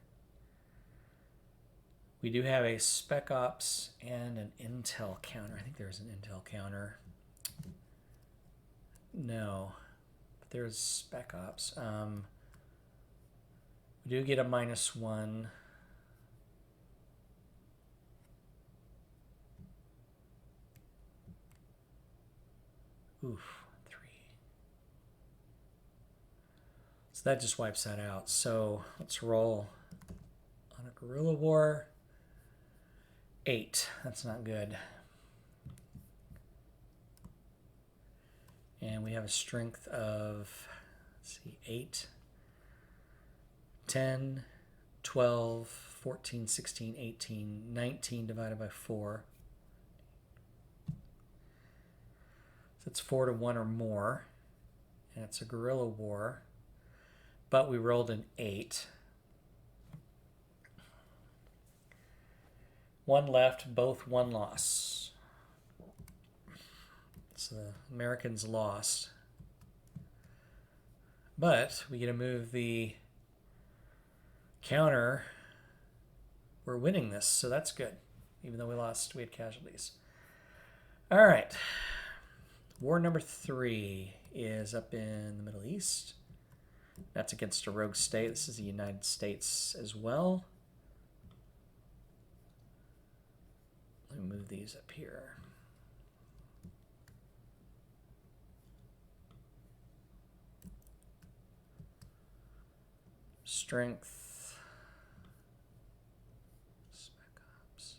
We do have a Spec Ops and an Intel counter. I think there's an Intel counter. No, but there's Spec Ops. We do get a -1. Oof, 3. So that just wipes that out. So let's roll on a guerrilla war. 8. That's not good. And we have a strength of, let's see, 8, 10, 12, 14, 16, 18, 19 divided by 4. So it's 4 to 1 or more. And it's a guerrilla war. But we rolled an 8. 1 left, both 1 loss. So the Americans lost. But we get to move the counter. We're winning this, so that's good. Even though we lost, we had casualties. All right. War number 3 is up in the Middle East. That's against a rogue state. This is the United States as well. Let me move these up here. Strength. Spec Ops.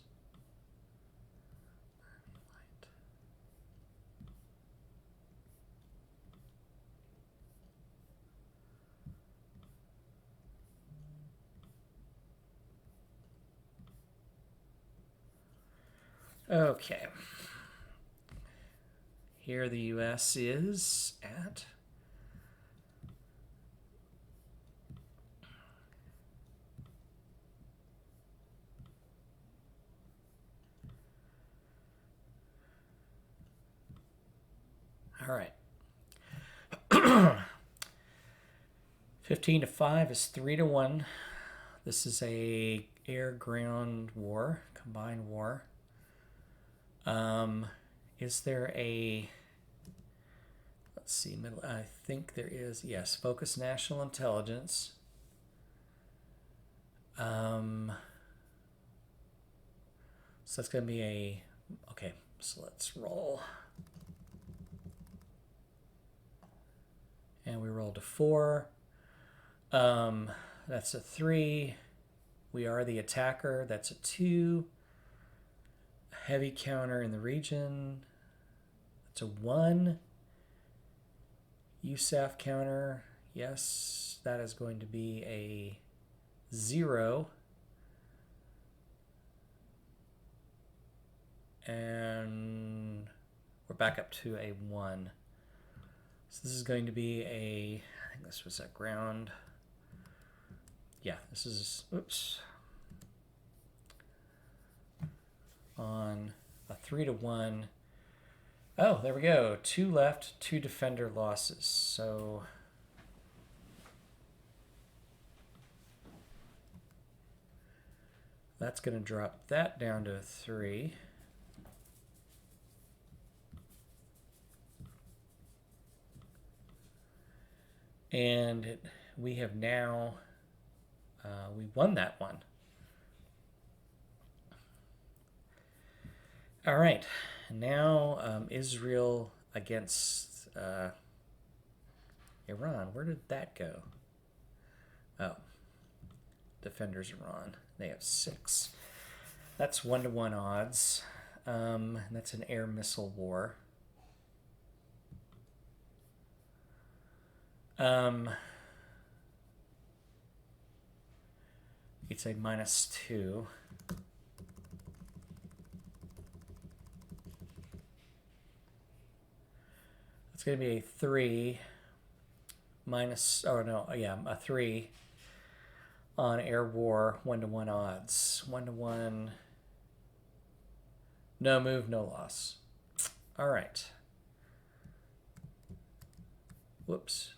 Okay. Here the U.S. is at all right. 15 to 5 is 3 to 1. This is a air-ground war, combined war. Is there a, let's see, middle, I think there is, yes, focus national intelligence. So So that's going to be a, okay, so let's roll. And we rolled a 4. That's a 3. We are the attacker. That's a 2. Heavy counter in the region. That's a 1. USAF counter. Yes, that is going to be a 0. And we're back up to a 1. So this is going to be a, I think this was a ground. Yeah, this is, oops. On a 3 to 1. Oh, there we go. 2 left, 2 defender losses. So that's going to drop that down to a 3. And we have now, we won that one. All right, now Israel against Iran. Where did that go? Oh, defenders Iran. They have 6. That's 1-to-1 odds. That's an air missile war. You'd say -2. It's going to be a 3 minus, oh no, yeah, a 3 on air war, 1-to-1 odds. 1-to-1, no move, no loss. All right. Whoops.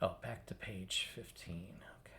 Oh, back to page 15. Okay.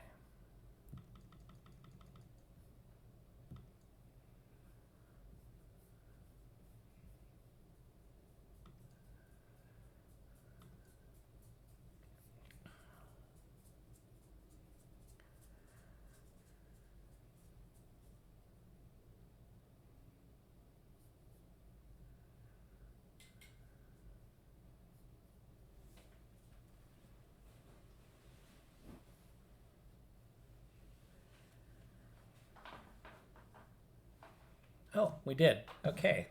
Oh, we did. Okay.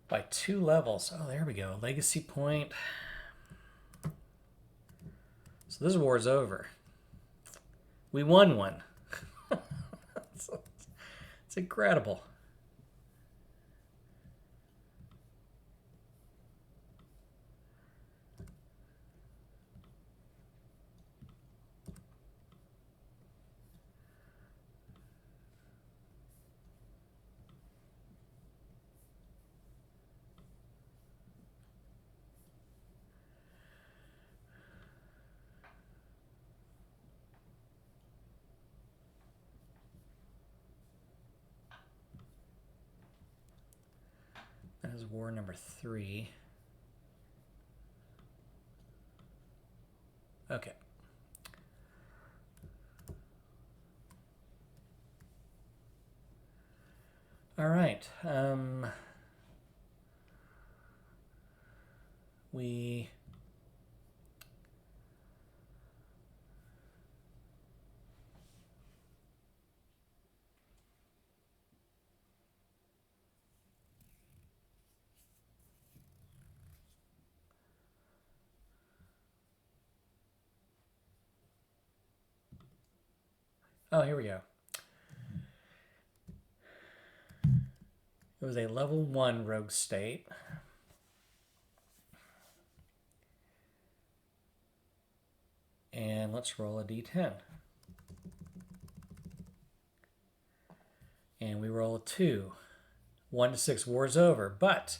By 2 levels. Oh, there we go. Legacy point. So this war is over. We won one. It's incredible. That is war number 3. Okay. All right. We Oh, here we go. It was a level 1 rogue state. And let's roll a d10. And we roll a 2. 1 to 6, war's over. But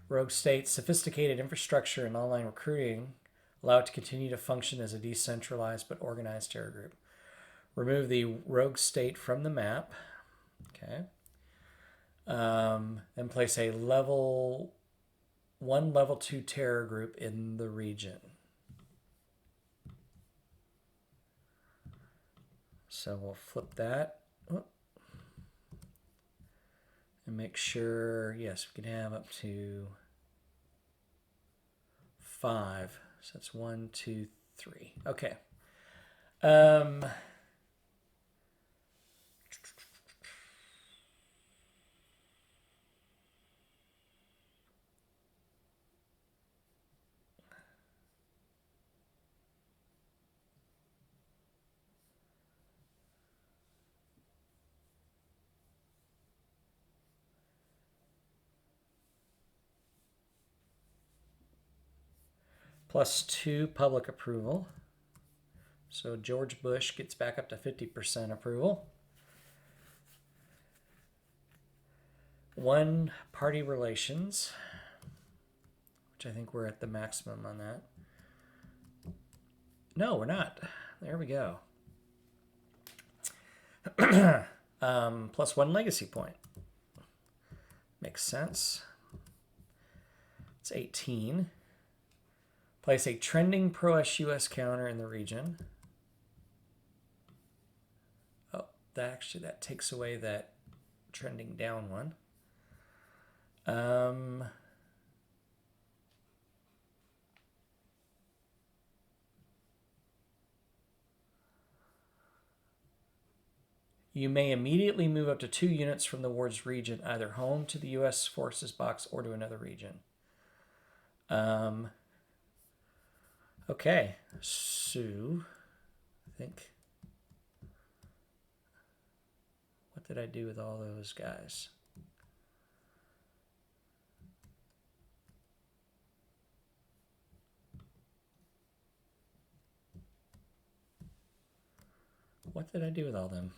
Rogue State's sophisticated infrastructure and online recruiting allow it to continue to function as a decentralized but organized terror group. Remove the Rogue State from the map. Okay. And place a level 2 terror group in the region. So we'll flip that. And make sure, yes, we can have up to 5. So that's 1, 2, 3. Okay. +2 public approval. So George Bush gets back up to 50% approval. 1 party relations, which I think we're at the maximum on that. No, we're not. There we go. +1 legacy point. Makes sense. It's 18. Place a trending pro-US counter in the region. Oh, that takes away that trending down one. You may immediately move up to 2 units from the ward's region, either home to the U.S. Forces box or to another region. Okay, so I think, what did I do with all those guys? What did I do with all them?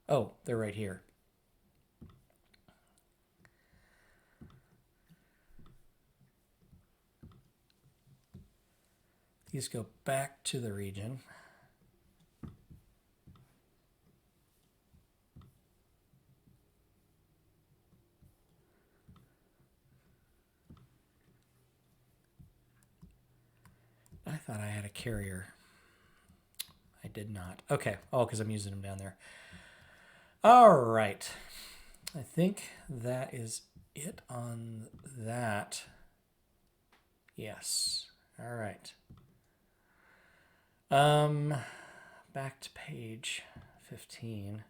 Oh, they're right here. These go back to the region. I thought I had a carrier. I did not. Okay. Oh, because I'm using them down there. All right. I think that is it on that. Yes. All right. Back to page 15.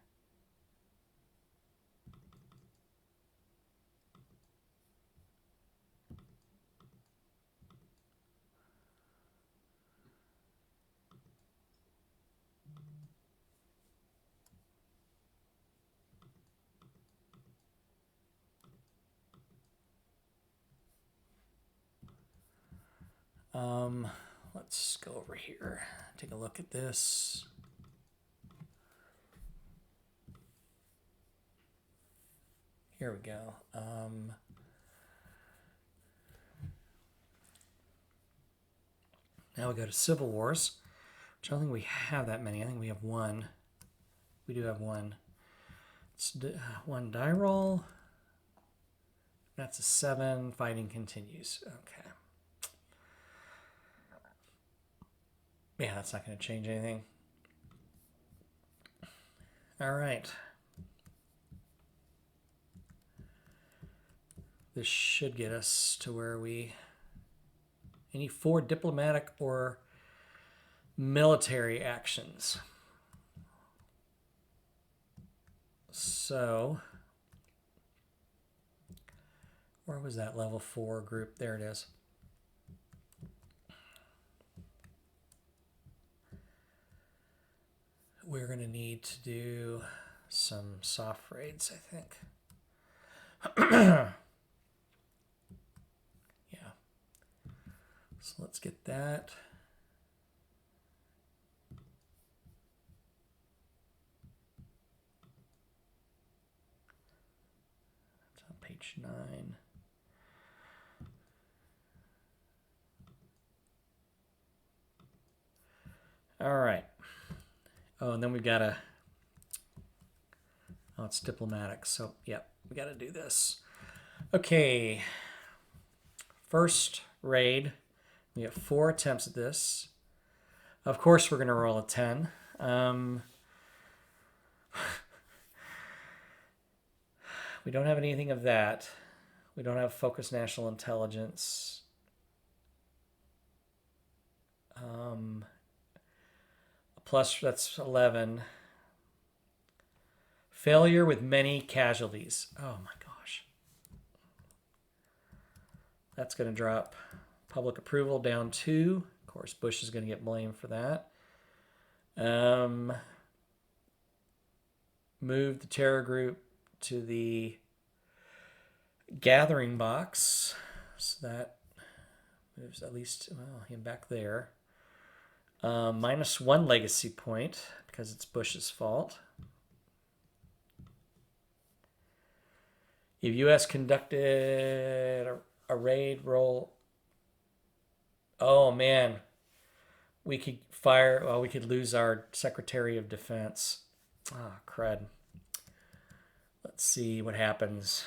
Let's go over here. Take a look at this. Here we go. Now we go to Civil Wars, which I don't think we have that many. I think we have 1. We do have 1. It's 1 die roll. That's a 7. Fighting continues. Okay. Yeah, that's not going to change anything. All right. This should get us to where we need 4 diplomatic or military actions. So, where was that level 4 group? There it is. We're going to need to do some soft raids, I think. Yeah. So let's get that. H9. All right. Oh, and then we've got to... Oh, it's diplomatic. So, yep, we got to do this. Okay. First raid. We have 4 attempts at this. Of course, we're going to roll a 10. We don't have anything of that. We don't have focused national intelligence. Plus, that's 11. Failure with many casualties. Oh my gosh. That's going to drop public approval down 2. Of course, Bush is going to get blamed for that. Move the terror group to the gathering box. So that moves at least, well, him back there. -1 legacy point because it's Bush's fault. If U.S. conducted a raid roll, oh man, we could fire. Well, we could lose our Secretary of Defense. Ah, crud. Let's see what happens.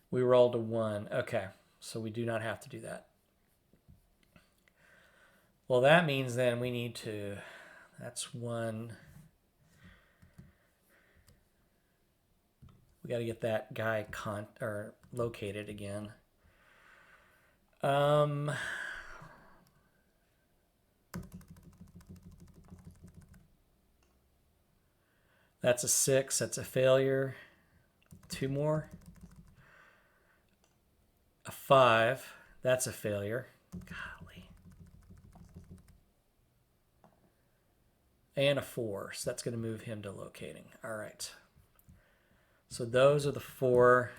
We rolled a 1. Okay, so we do not have to do that. Well, that means then we need to... That's 1. We got to get that guy located again. That's a 6. That's a failure. 2 more. A 5. That's a failure. Golly. And a 4. So that's going to move him to locating. All right. So those are the 4.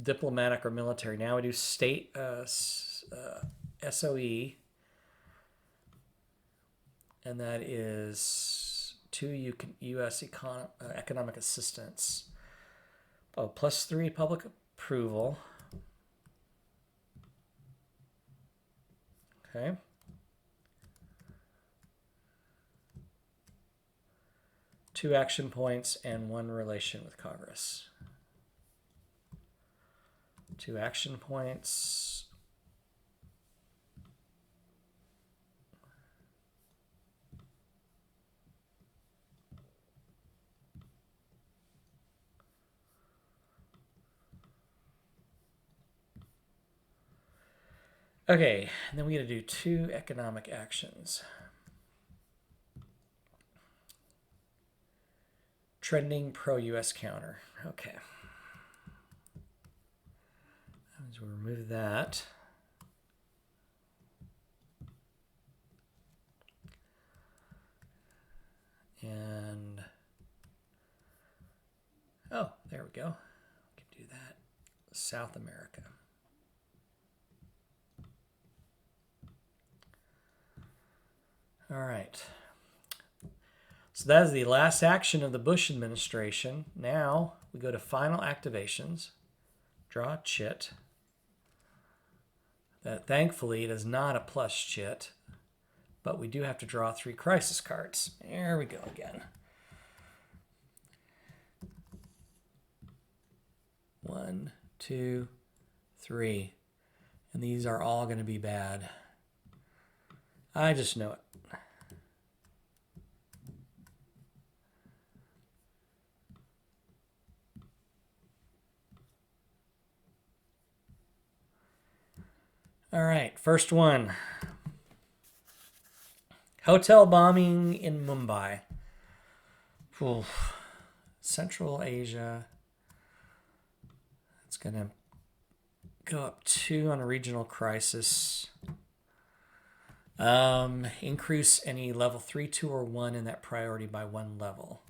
Diplomatic or military. Now we do state SOE. And that is 2 U.S. economic assistance. Oh, +3 public approval. Okay. Two action points and 1 relation with Congress. 2 action points. Okay, and then we got to do 2 economic actions. Trending pro-U.S. counter. Okay. So we'll remove that. And, oh, there we go. We can do that. South America. All right. So that is the last action of the Bush administration. Now we go to final activations. Draw a chit. That thankfully it is not a plus chit, but we do have to draw 3 crisis cards. There we go again. 1, 2, 3. And these are all going to be bad. I just know it. All right, first one. Hotel bombing in Mumbai. Oof. Central Asia. It's going to go up 2 on a regional crisis. Increase any level 3, 2, or 1 in that priority by 1 level.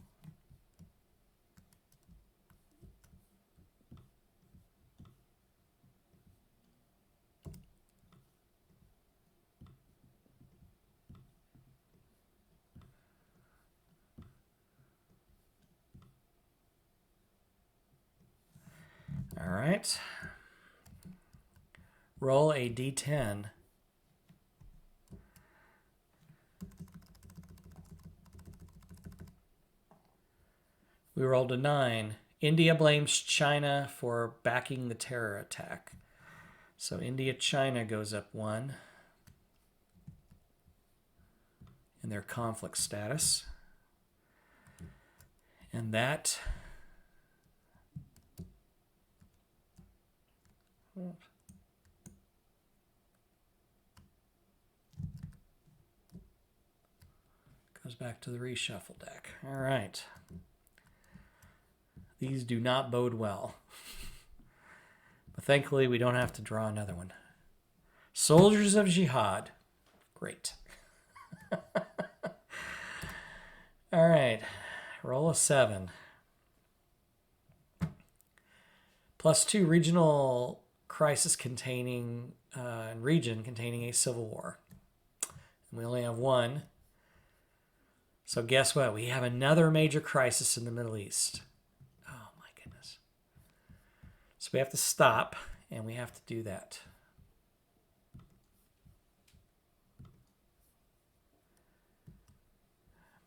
right. Roll a d10. We rolled a 9. India blames China for backing the terror attack. So India-China goes up 1 in their conflict status. And that goes back to the reshuffle deck. All right. These do not bode well. But thankfully, we don't have to draw another one. Soldiers of Jihad. Great. All right. Roll a 7. +2 regional crisis containing region containing a civil war. And we only have 1. So guess what? We have another major crisis in the Middle East. Oh my goodness. So we have to stop, and we have to do that.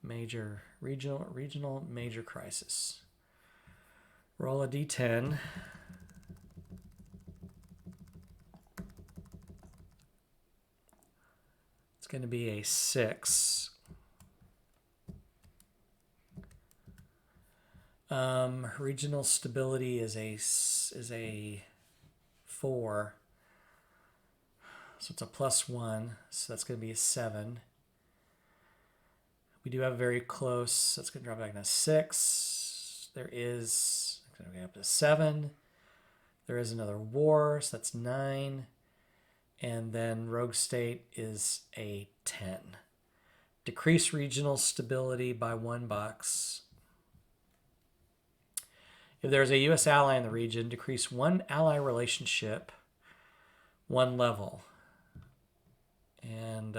Major, regional major crisis. Roll a d10. It's going to be a 6. Regional stability is a 4. So it's a +1. So that's going to be a 7. We do have very close. That's going to drop back to 6. There is going to go up to 7. There is another war. So that's 9. And then rogue state is a 10. Decrease regional stability by 1 box. If there's a U.S. ally in the region, decrease 1 ally relationship 1 level. And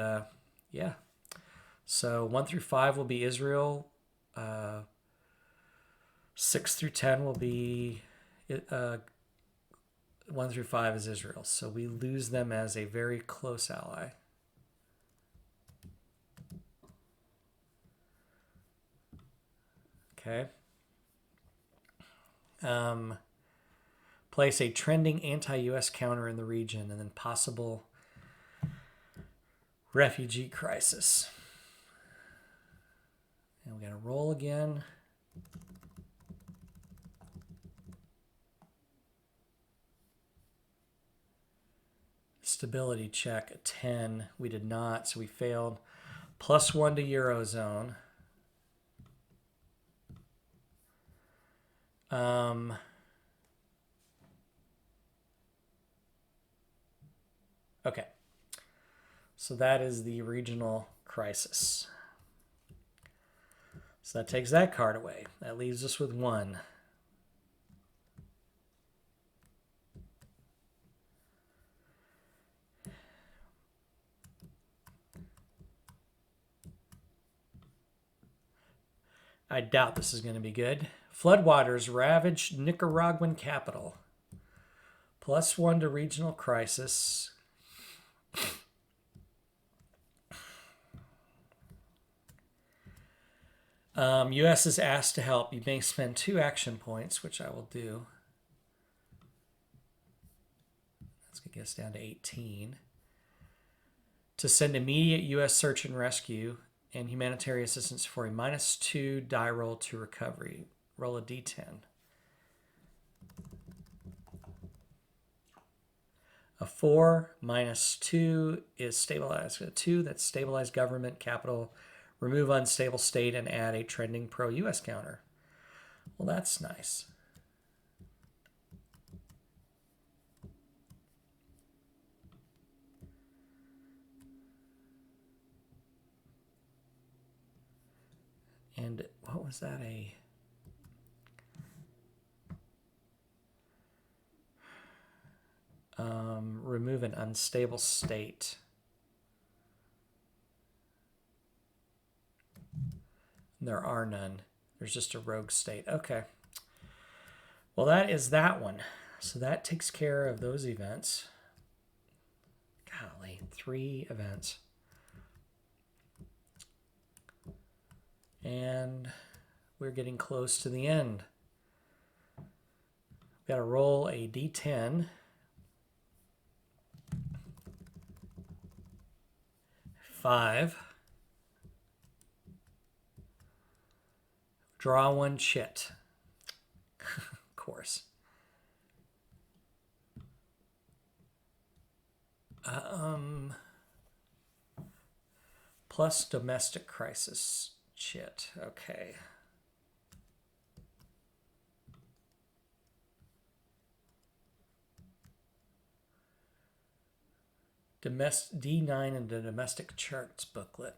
yeah. So 1 through 5 will be Israel. 6 through 10 will be 1 through 5 is Israel. So we lose them as a very close ally. Okay. Place a trending anti-U.S. counter in the region, and then possible refugee crisis. And we got to roll again. Stability check, a 10. We did not, so we failed. +1 to Eurozone. Okay. So that is the regional crisis. So that takes that card away. That leaves us with 1. I doubt this is going to be good. Floodwaters ravaged Nicaraguan capital. +1 to regional crisis. U.S. is asked to help. You may spend 2 action points, which I will do. That's going to get us down to 18. To send immediate U.S. search and rescue and humanitarian assistance for a -2 die roll to recovery. Roll a d10. A 4 -2 is stabilized. A 2, that's stabilized government, capital, remove unstable state, and add a trending pro-U.S. counter. Well, that's nice. And what was that? Remove an unstable state. There are none. There's just a rogue state. Okay. Well, that is that one. So that takes care of those events. Golly, 3 events. And we're getting close to the end. We've got to roll a d10. 5. Draw 1 chit. Of course. Plus domestic crisis chit. Okay. D9 in the domestic charts booklet.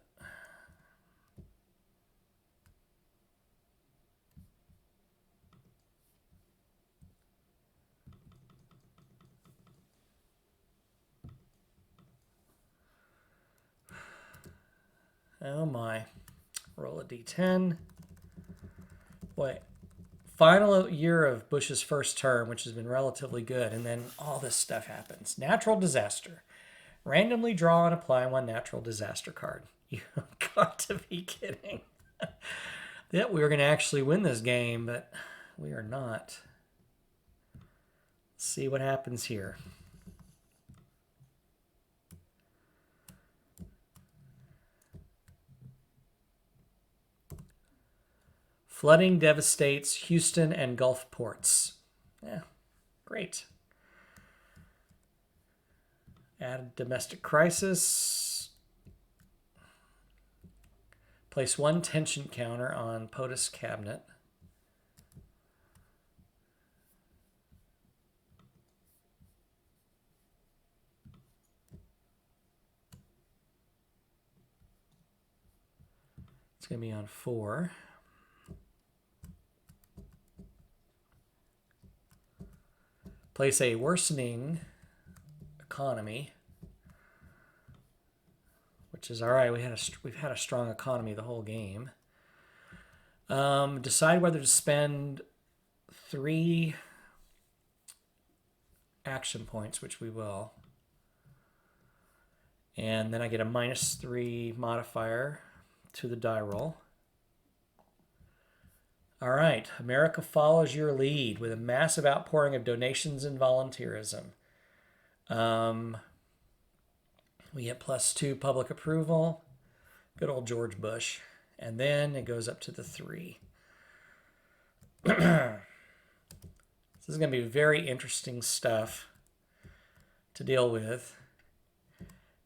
Oh my. Roll a d10. Boy, final year of Bush's first term, which has been relatively good, and then all this stuff happens. Natural disaster. Randomly draw and apply 1 natural disaster card. You've got to be kidding. That we were going to actually win this game, but we are not. Let's see what happens here. Flooding devastates Houston and Gulf ports. Yeah, great. Add domestic crisis. Place 1 tension counter on POTUS cabinet. It's going to be on 4. Place a worsening economy, which is all right. We've had a strong economy the whole game. Decide whether to spend 3 action points, which we will. And then I get a -3 modifier to the die roll. All right, America follows your lead with a massive outpouring of donations and volunteerism. We get +2 public approval. Good old George Bush. And then it goes up to the 3. This is going to be very interesting stuff to deal with.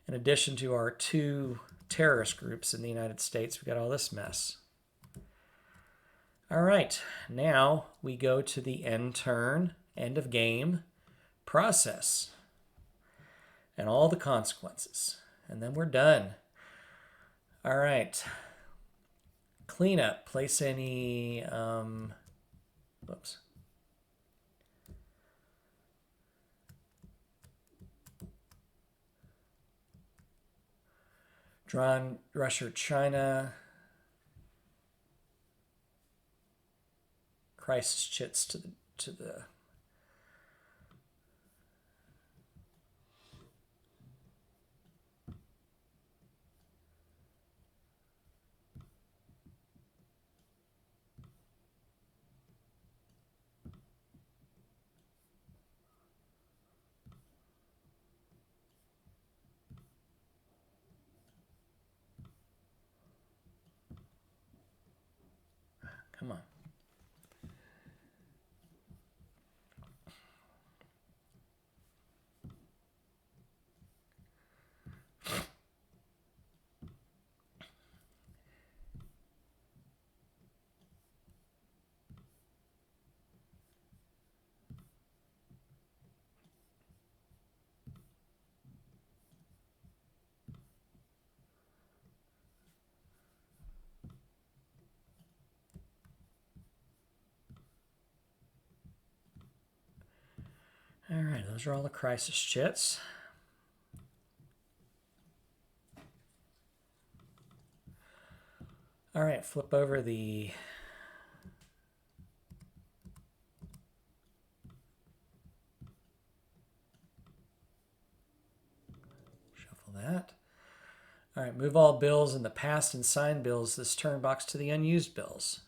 In addition to our 2 terrorist groups in the United States, we got all this mess. All right, now we go to the end turn, end of game process, and all the consequences. And then we're done. All right. Cleanup. Place any, whoops. Drawn Russia or China. Crisis chits to the come on. All right, those are all the crisis chits. All right, flip over the that. All right, move all bills in the past and signed bills this turn box to the unused bills.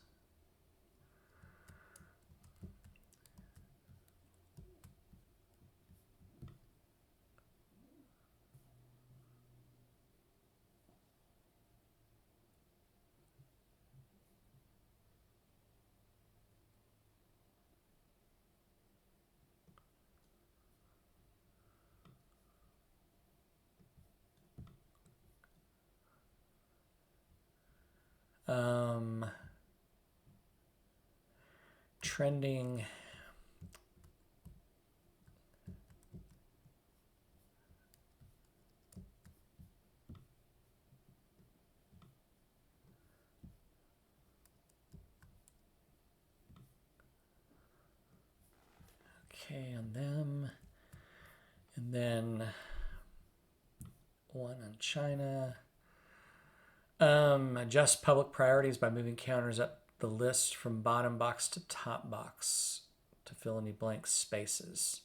Trending. Okay, on them. And then one on China. Adjust public priorities by moving counters up the list from bottom box to top box to fill any blank spaces.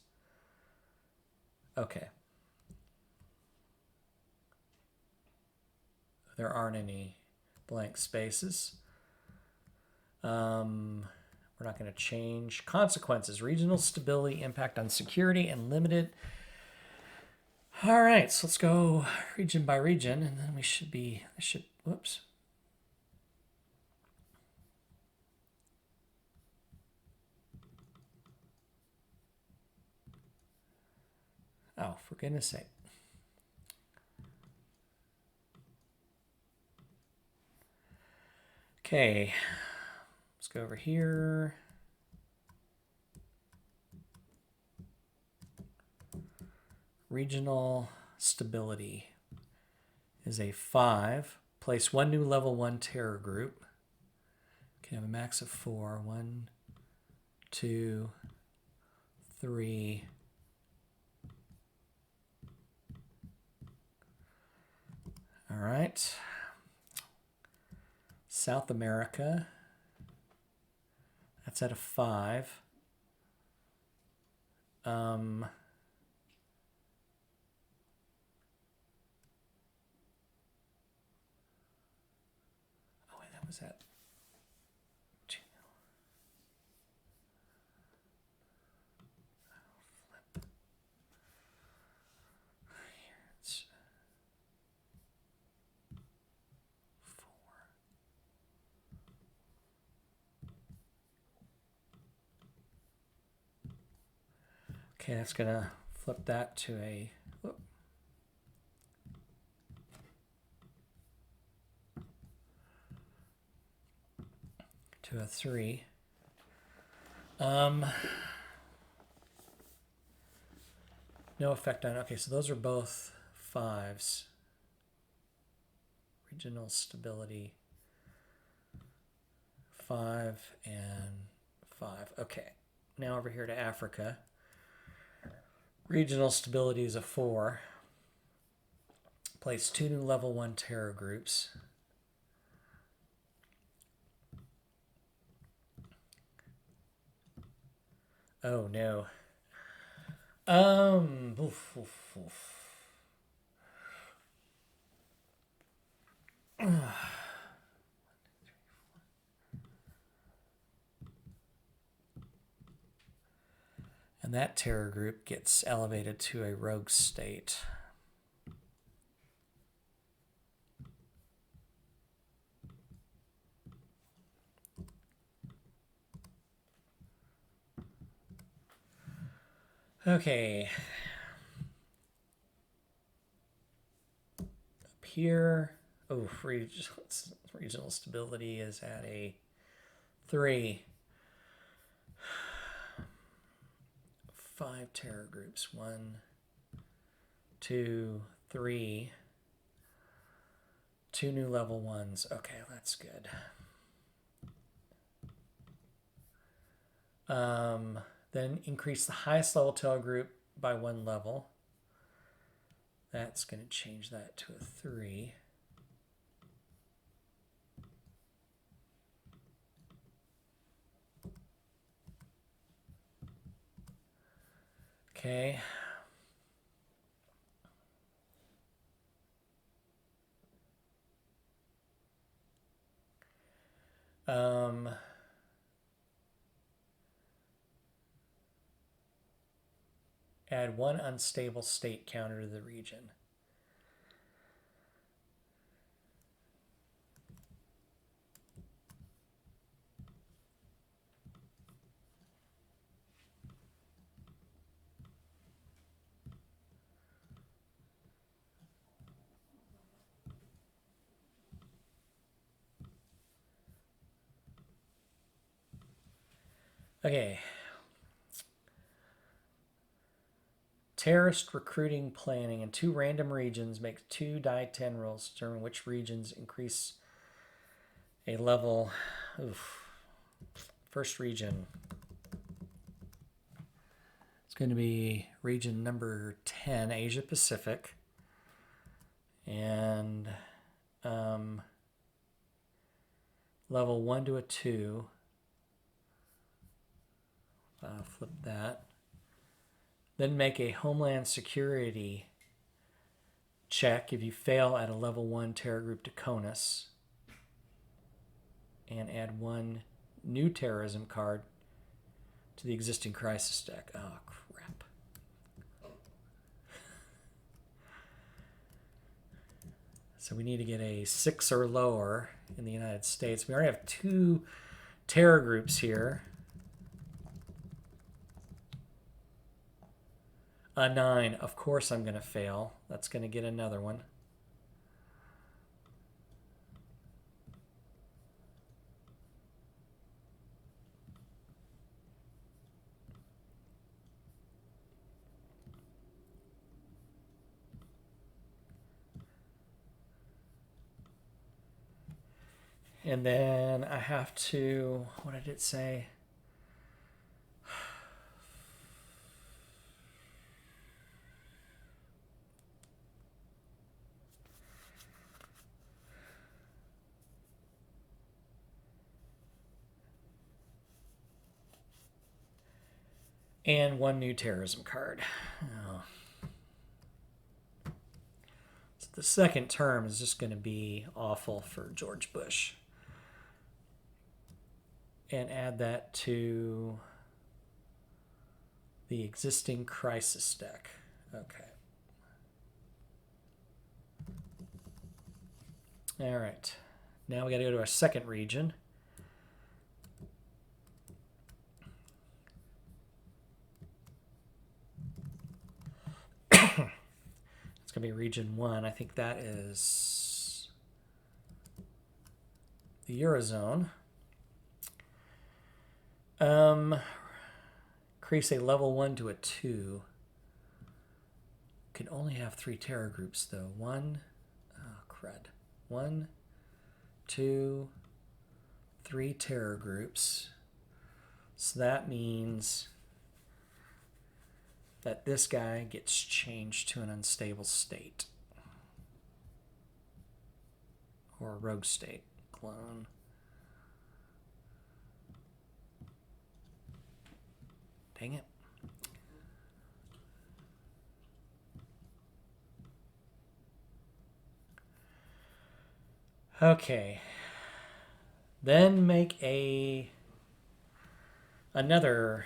Okay. There aren't any blank spaces. We're not going to change. Consequences, regional stability, impact on security, and limited. All right, so let's go region by region, and then we should be, whoops. Oh, for goodness sake. Okay, let's go over here. Regional stability is a 5. Place one new level 1 terror group. Can have a max of 4. 1, 2, 3. All right. South America. That's at a 5. Was that? Flip. Here it's 4. Okay, that's gonna flip that to a. Whoop. To a 3. No effect on. Okay, so those are both 5s. Regional stability 5 and 5. Okay, now over here to Africa. Regional stability is a 4. Place 2 new level 1 terror groups. Oh no. Oof, oof, oof. And that terror group gets elevated to a rogue state. Okay. Up here. Oh, regional stability is at a 3. 5 terror groups. 1, 2, 3. 2 new level 1s. Okay, that's good. Then increase the highest level terror group by 1 level. That's going to change that to a 3. Okay. Add one unstable state counter to the region. Okay. Terrorist recruiting planning in 2 random regions. Make 2 die 10 rolls to determine which regions increase a level. Oof. First region. It's going to be region number 10, Asia Pacific. And level 1 to a 2. I'll flip that. Then make a Homeland Security check if you fail at a level 1 terror group to CONUS. And add 1 new terrorism card to the existing crisis deck. Oh, crap. So we need to get a 6 or lower in the United States. We already have 2 terror groups here. A 9. Of course I'm going to fail. That's going to get another one. And then I have to, what did it say? And 1 new terrorism card. Oh. So the second term is just going to be awful for George Bush. And add that to the existing crisis deck. Okay. All right. Now we got to go to our second region. It's going to be region 1. I think that is the Eurozone. Increase a level 1 to a 2. Can only have 3 terror groups though. 1, oh crud. 1, 2, 3 terror groups. So that means that this guy gets changed to an unstable state. Or a rogue state clone. Dang it. Okay. Then make another.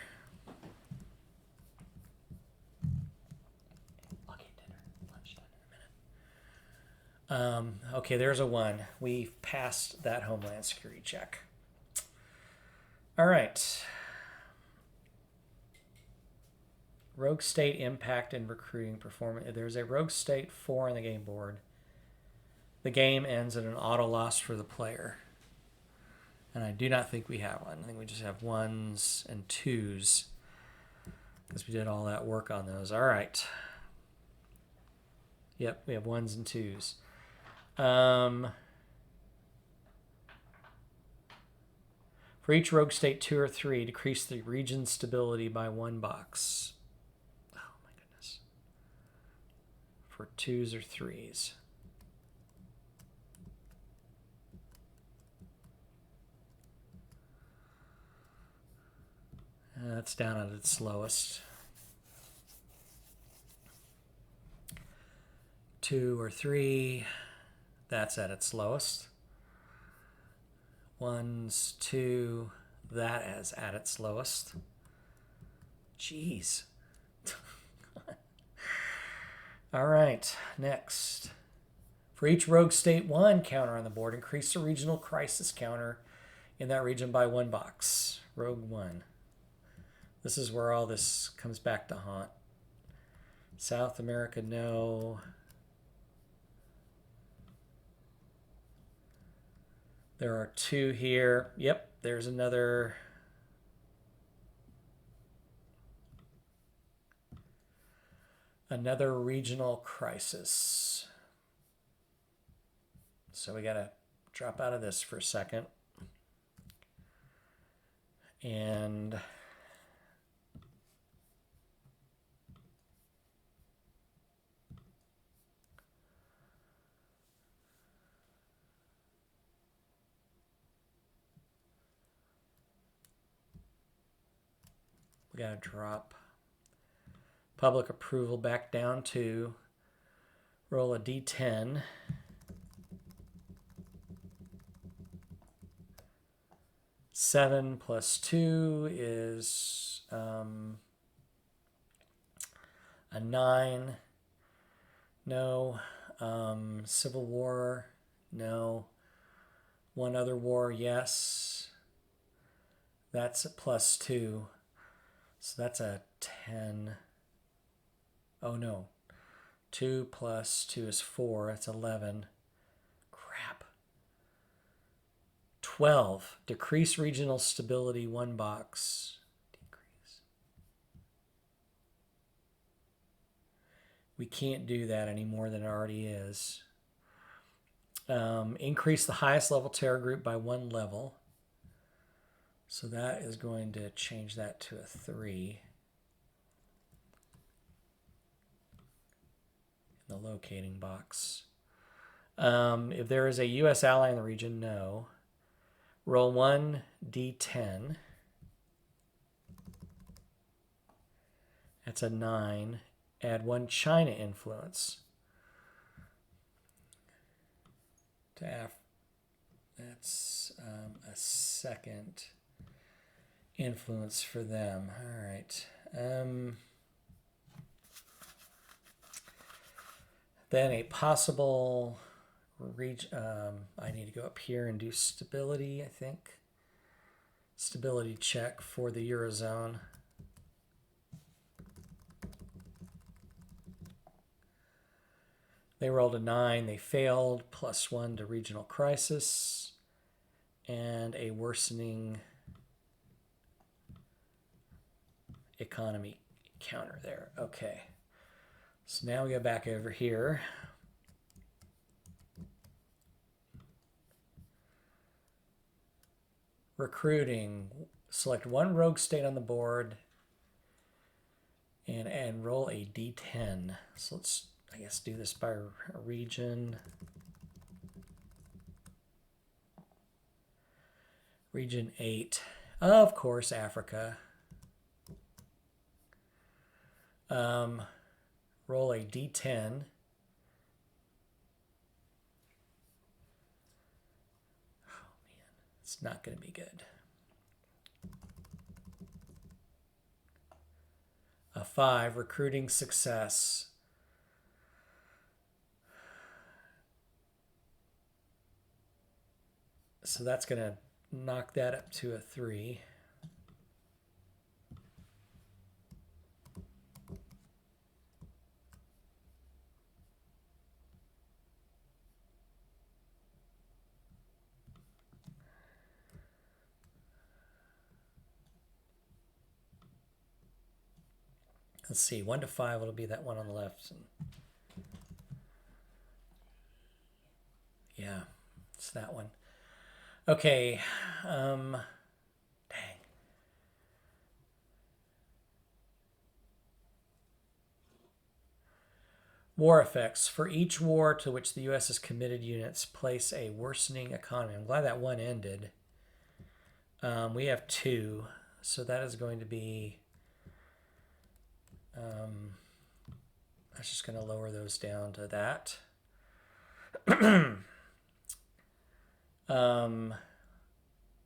I'll get dinner, lunch done in a minute. Okay, there's a 1. We've passed that Homeland Security check. All right. Rogue state impact and recruiting performance. If there's a rogue state 4 on the game board, the game ends at an auto loss for the player. And I do not think we have one. I think we just have 1s and 2s because we did all that work on those. All right. Yep, we have 1s and 2s. For each rogue state 2 or 3, decrease the region's stability by 1 box. Oh my goodness. For 2s or 3s. That's down at its slowest. 2 or 3, that's at its lowest. Ones, two. That is at its lowest. Jeez. All right, next. For each rogue state 1 counter on the board, increase the regional crisis counter in that region by 1 box. Rogue 1. This is where all this comes back to haunt. South America, no. There are 2 here. Yep, there's another. Another regional crisis. So we got to drop out of this for a second. And we got to drop public approval back down to roll a d10. Seven plus 2 is a 9. No. Civil War, no. One other war, yes. That's a plus 2. So that's a 10. Oh no. 2 plus 2 is 4. That's 11. Crap. 12. Decrease regional stability 1 box. Decrease. We can't do that any more than it already is. Increase the highest level terror group by 1 level. So that is going to change that to a 3. In the locating box. If there is a U.S. ally in the region, no. Roll 1 d10. That's a 9. Add 1 China influence. That's a second influence for them. All right. Then a possible region. I need to go up here and do stability, I think. Stability check for the Eurozone. They rolled a 9. They failed. Plus 1 to regional crisis. And a worsening economy counter there. Okay. So now we go back over here. Recruiting. Select 1 rogue state on the board and roll a d10. So let's, I guess, do this by region. Region 8. Of course, Africa. Roll a d10. Oh man, it's not going to be good. A 5, recruiting success. So that's going to knock that up to a 3. Let's see, 1 to 5, it'll be that one on the left. Yeah, it's that one. Okay, dang. War effects. For each war to which the U.S. has committed units, place a worsening economy. I'm glad that one ended. We have 2, so that is going to be... that's just going to lower those down to that.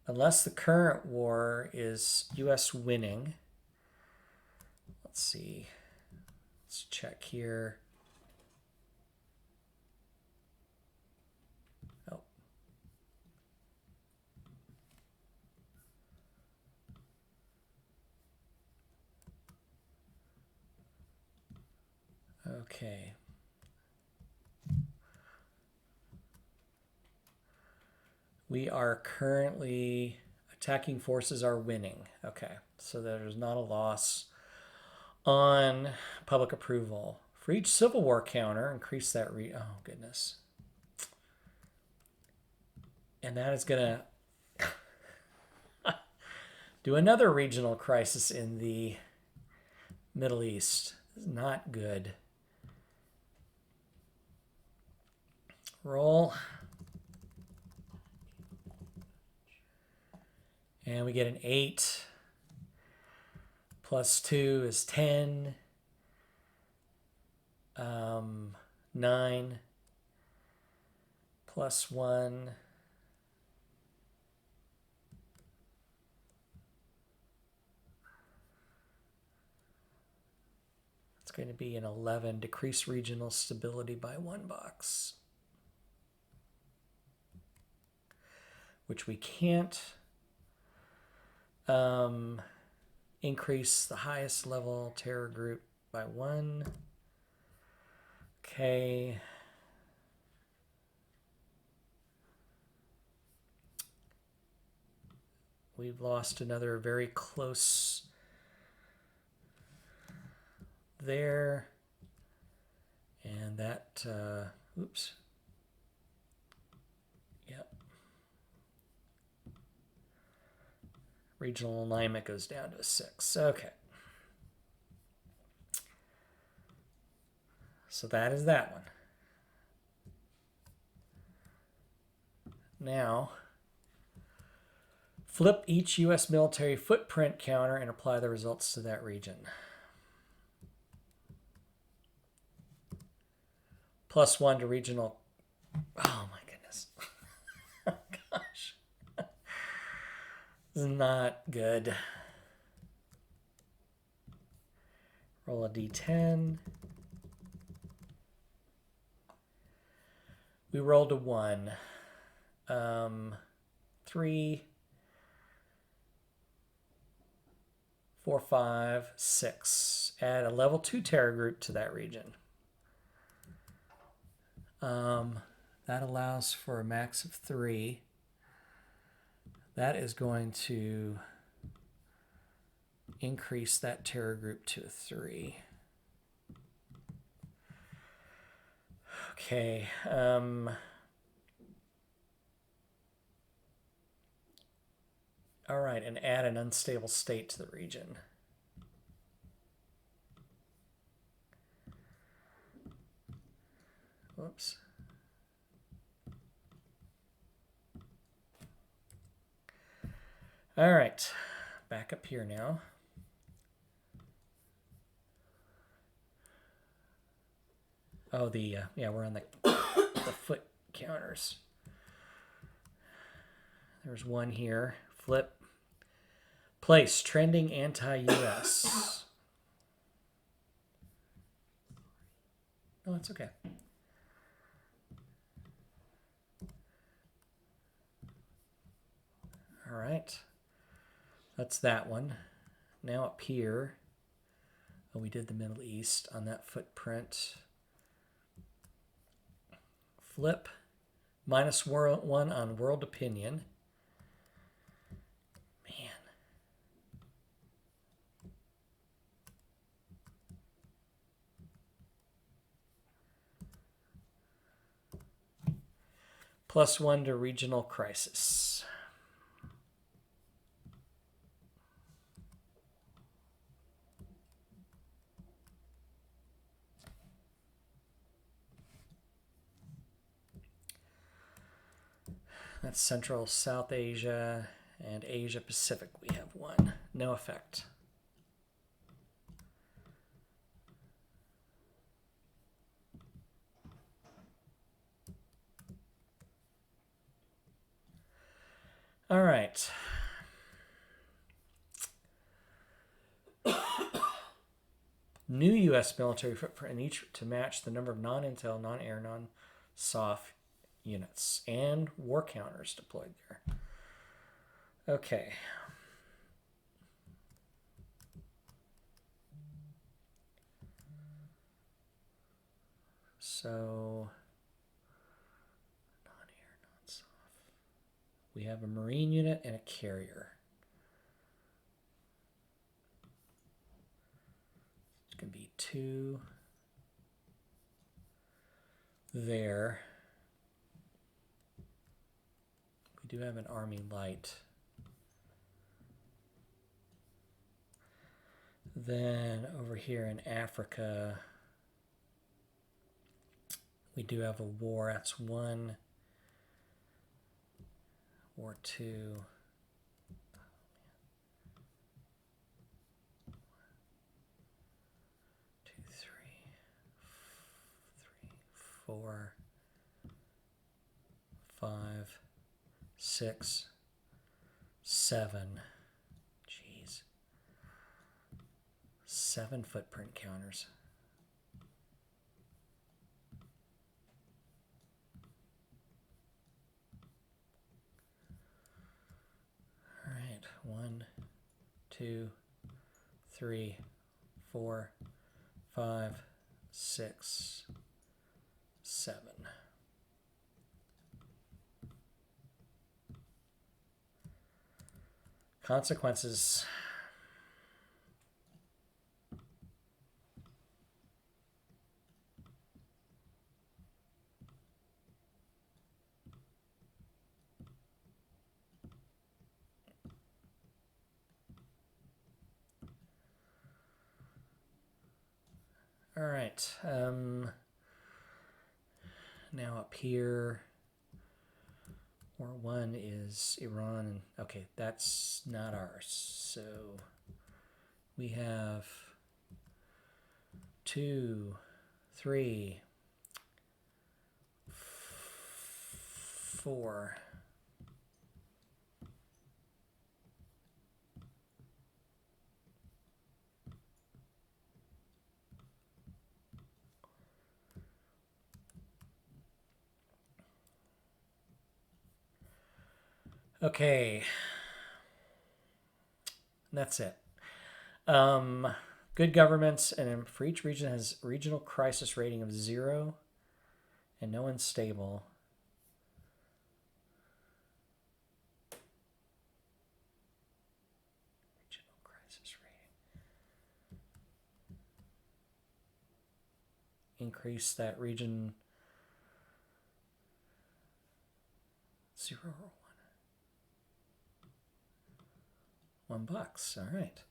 unless the current war is U.S. winning. Let's see. Let's check here. Oh. Okay. We are currently, attacking forces are winning. Okay, so there's not a loss on public approval. For each Civil War counter, increase that oh goodness. And that is gonna do another regional crisis in the Middle East. Not good. Roll. And we get an 8. Plus 2 is 10. 9. Plus 1. It's going to be an 11. Decrease regional stability by 1 box. Which we can't. Increase the highest level terror group by 1. Okay. We've lost another very close there. And that, oops. Yep. Regional alignment goes down to a 6. Okay. So that is that one. Now, flip each U.S. military footprint counter and apply the results to that region. Plus 1 to regional. Oh my goodness. Oh gosh. This is not good. Roll a d10. We rolled a 1. 3, 4, 5, 6. Add a level 2 terror group to that region. That allows for a max of 3. That is going to increase that terror group to a 3. Okay. All right, and add an unstable state to the region. Whoops. All right, back up here now. Oh, yeah, we're on the foot counters. There's one here. Flip. Place trending anti-US. Oh, that's okay. All right. That's that one. Now up here, oh, we did the Middle East on that footprint. Flip. -1 on world opinion. Man. +1 to regional crisis. That's Central, South Asia, and Asia Pacific. We have 1. No effect. All right. New U.S. military footprint in each to match the number of non-intel, non-air, non-SOF units and war counters deployed there. Okay. So, non-air, non-SOF. We have a Marine unit and a carrier. It's going to be 2 there. We do have an Army Light. Then over here in Africa, we do have a war. That's 1, war 2. 2, 3, 4, 5, 6, 7. Jeez. 7 footprint counters. All right. 1, 2, 3, 4, 5, 6, 7. Consequences. All right. Now up here, war 1 is Iran. Okay, that's not ours. So we have 2, 3, 4. Okay, that's it. Good governments, and for each region has regional crisis rating of 0 and no unstable. Regional crisis rating. Increase that region 0 or 1. $1. All right.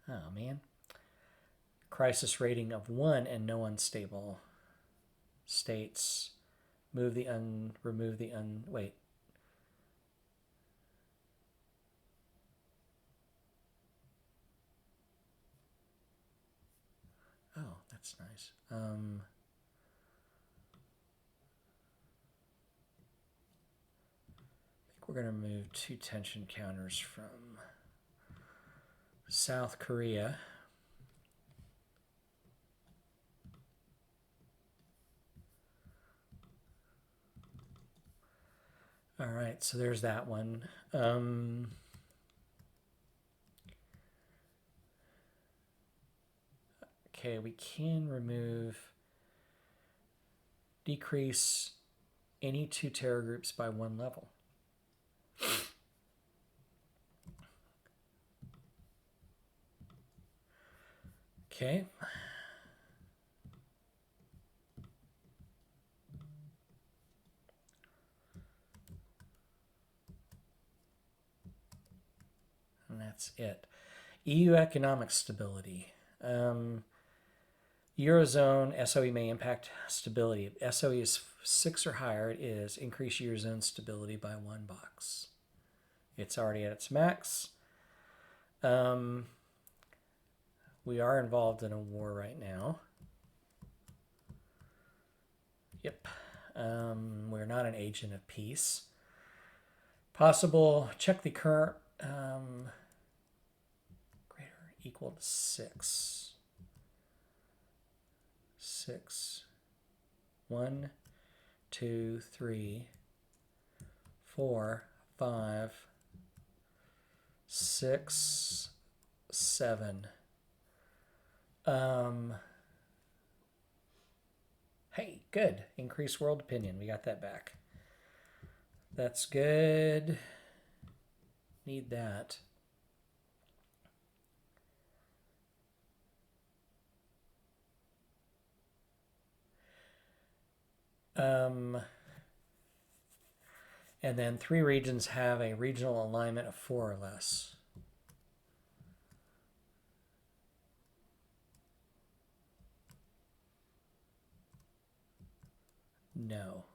Oh man. Crisis rating of 1 and no unstable states. Remove the wait. Oh, that's nice. I think we're going to remove 2 tension counters from South Korea. All right, so there's that one. Okay, we can decrease any 2 terror groups by 1 level. Okay. And that's it. EU economic stability. Eurozone SOE may impact stability. If SOE is 6 or higher, it is increase Eurozone stability by $1. It's already at its max. We are involved in a war right now. Yep. We're not an agent of peace. Possible, check the current greater or equal to 6. 6. 1, 2, 3, 4, 5, 6, 7. Hey, good. Increase world opinion. We got that back. That's good. Need that. And then 3 regions have a regional alignment of 4 or less. No.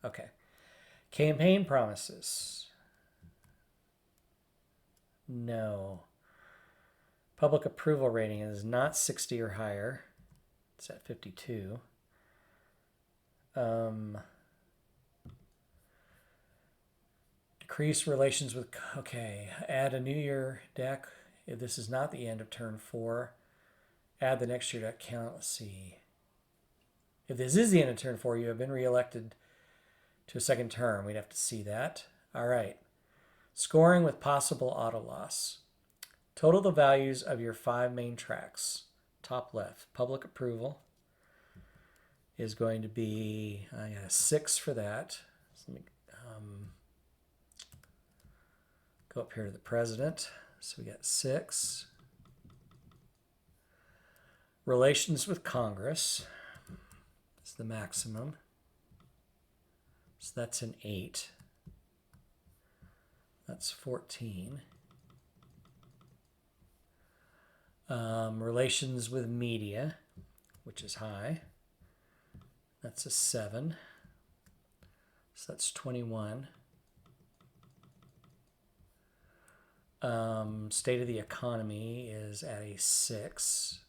Okay. Campaign promises. No. Public approval rating is not 60 or higher. It's at 52. Decrease relations with... Okay. Add a New Year deck. If this is not the end of turn 4, add the next year deck count. Let's see. If this is the end of turn 4, you have been reelected to a second term. We'd have to see that. All right. Scoring with possible auto loss. Total the values of your 5 main tracks. Top left. Public approval is going to be, I got a 6 for that. So let me go up here to the president. So we got 6. Relations with Congress is the maximum. So that's an 8. That's 14. Relations with media, which is high. That's a 7. So that's 21. State of the economy is at a 6.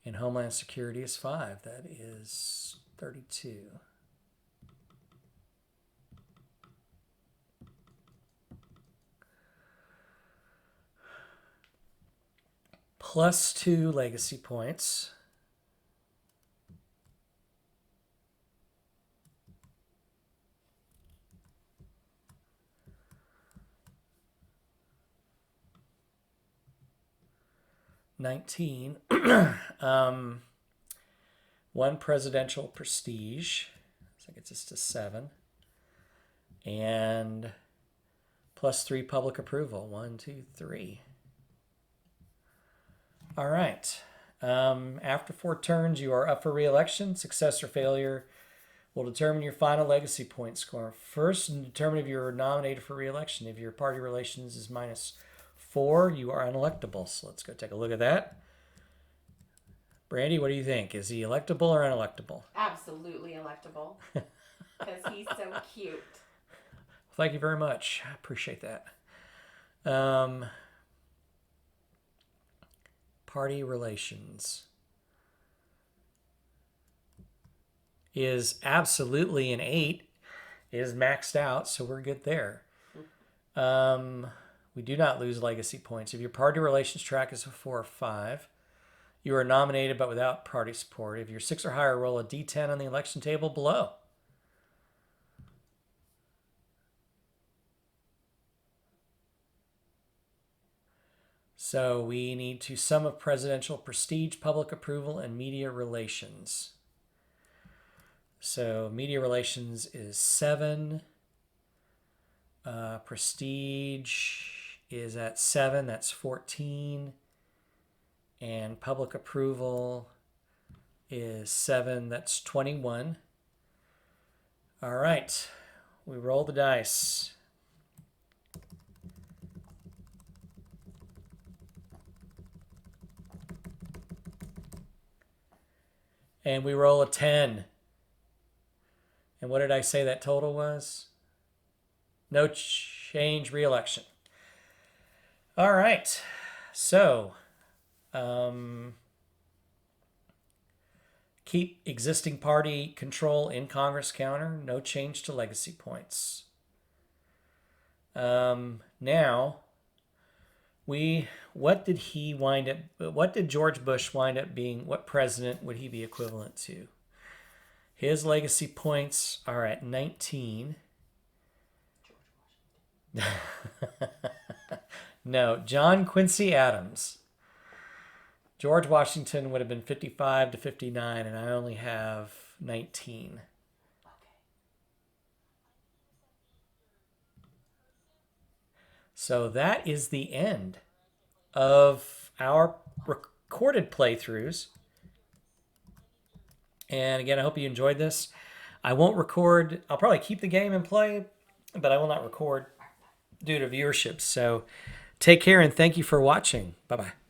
And Homeland Security is 5. That is 32. Plus 2 legacy points. $19. 1 presidential prestige. So that gets us to 7. And plus 3 public approval. 1, 2, 3. All right. After 4 turns, you are up for re-election. Success or failure will determine your final legacy point score. First, determine if you're nominated for re-election. If your party relations is -4, you are unelectable. So let's go take a look at that. Brandy, what do you think? Is he electable or unelectable? Absolutely electable. Because he's so cute. Well, thank you very much. I appreciate that. Party relations is absolutely an 8. It is maxed out, so we're good there. We do not lose legacy points. If your party relations track is a 4 or 5, you are nominated but without party support. If you're 6 or higher, roll a d10 on the election table below. So we need to sum of presidential prestige, public approval, and media relations. So media relations is 7. Prestige is at 7. That's 14. And public approval is 7. That's 21. All right. We roll the dice. And we roll a 10. And what did I say that total was? No change, re-election. All right. So, um, keep existing party control in Congress counter. No change to legacy points. Now, what did he wind up? What did George Bush wind up being? What president would he be equivalent to? His legacy points are at 19. No, John Quincy Adams. George Washington would have been 55 to 59, and I only have 19. So that is the end of our recorded playthroughs. And again, I hope you enjoyed this. I won't record, I'll probably keep the game and play, but I will not record due to viewership. So take care and thank you for watching. Bye bye.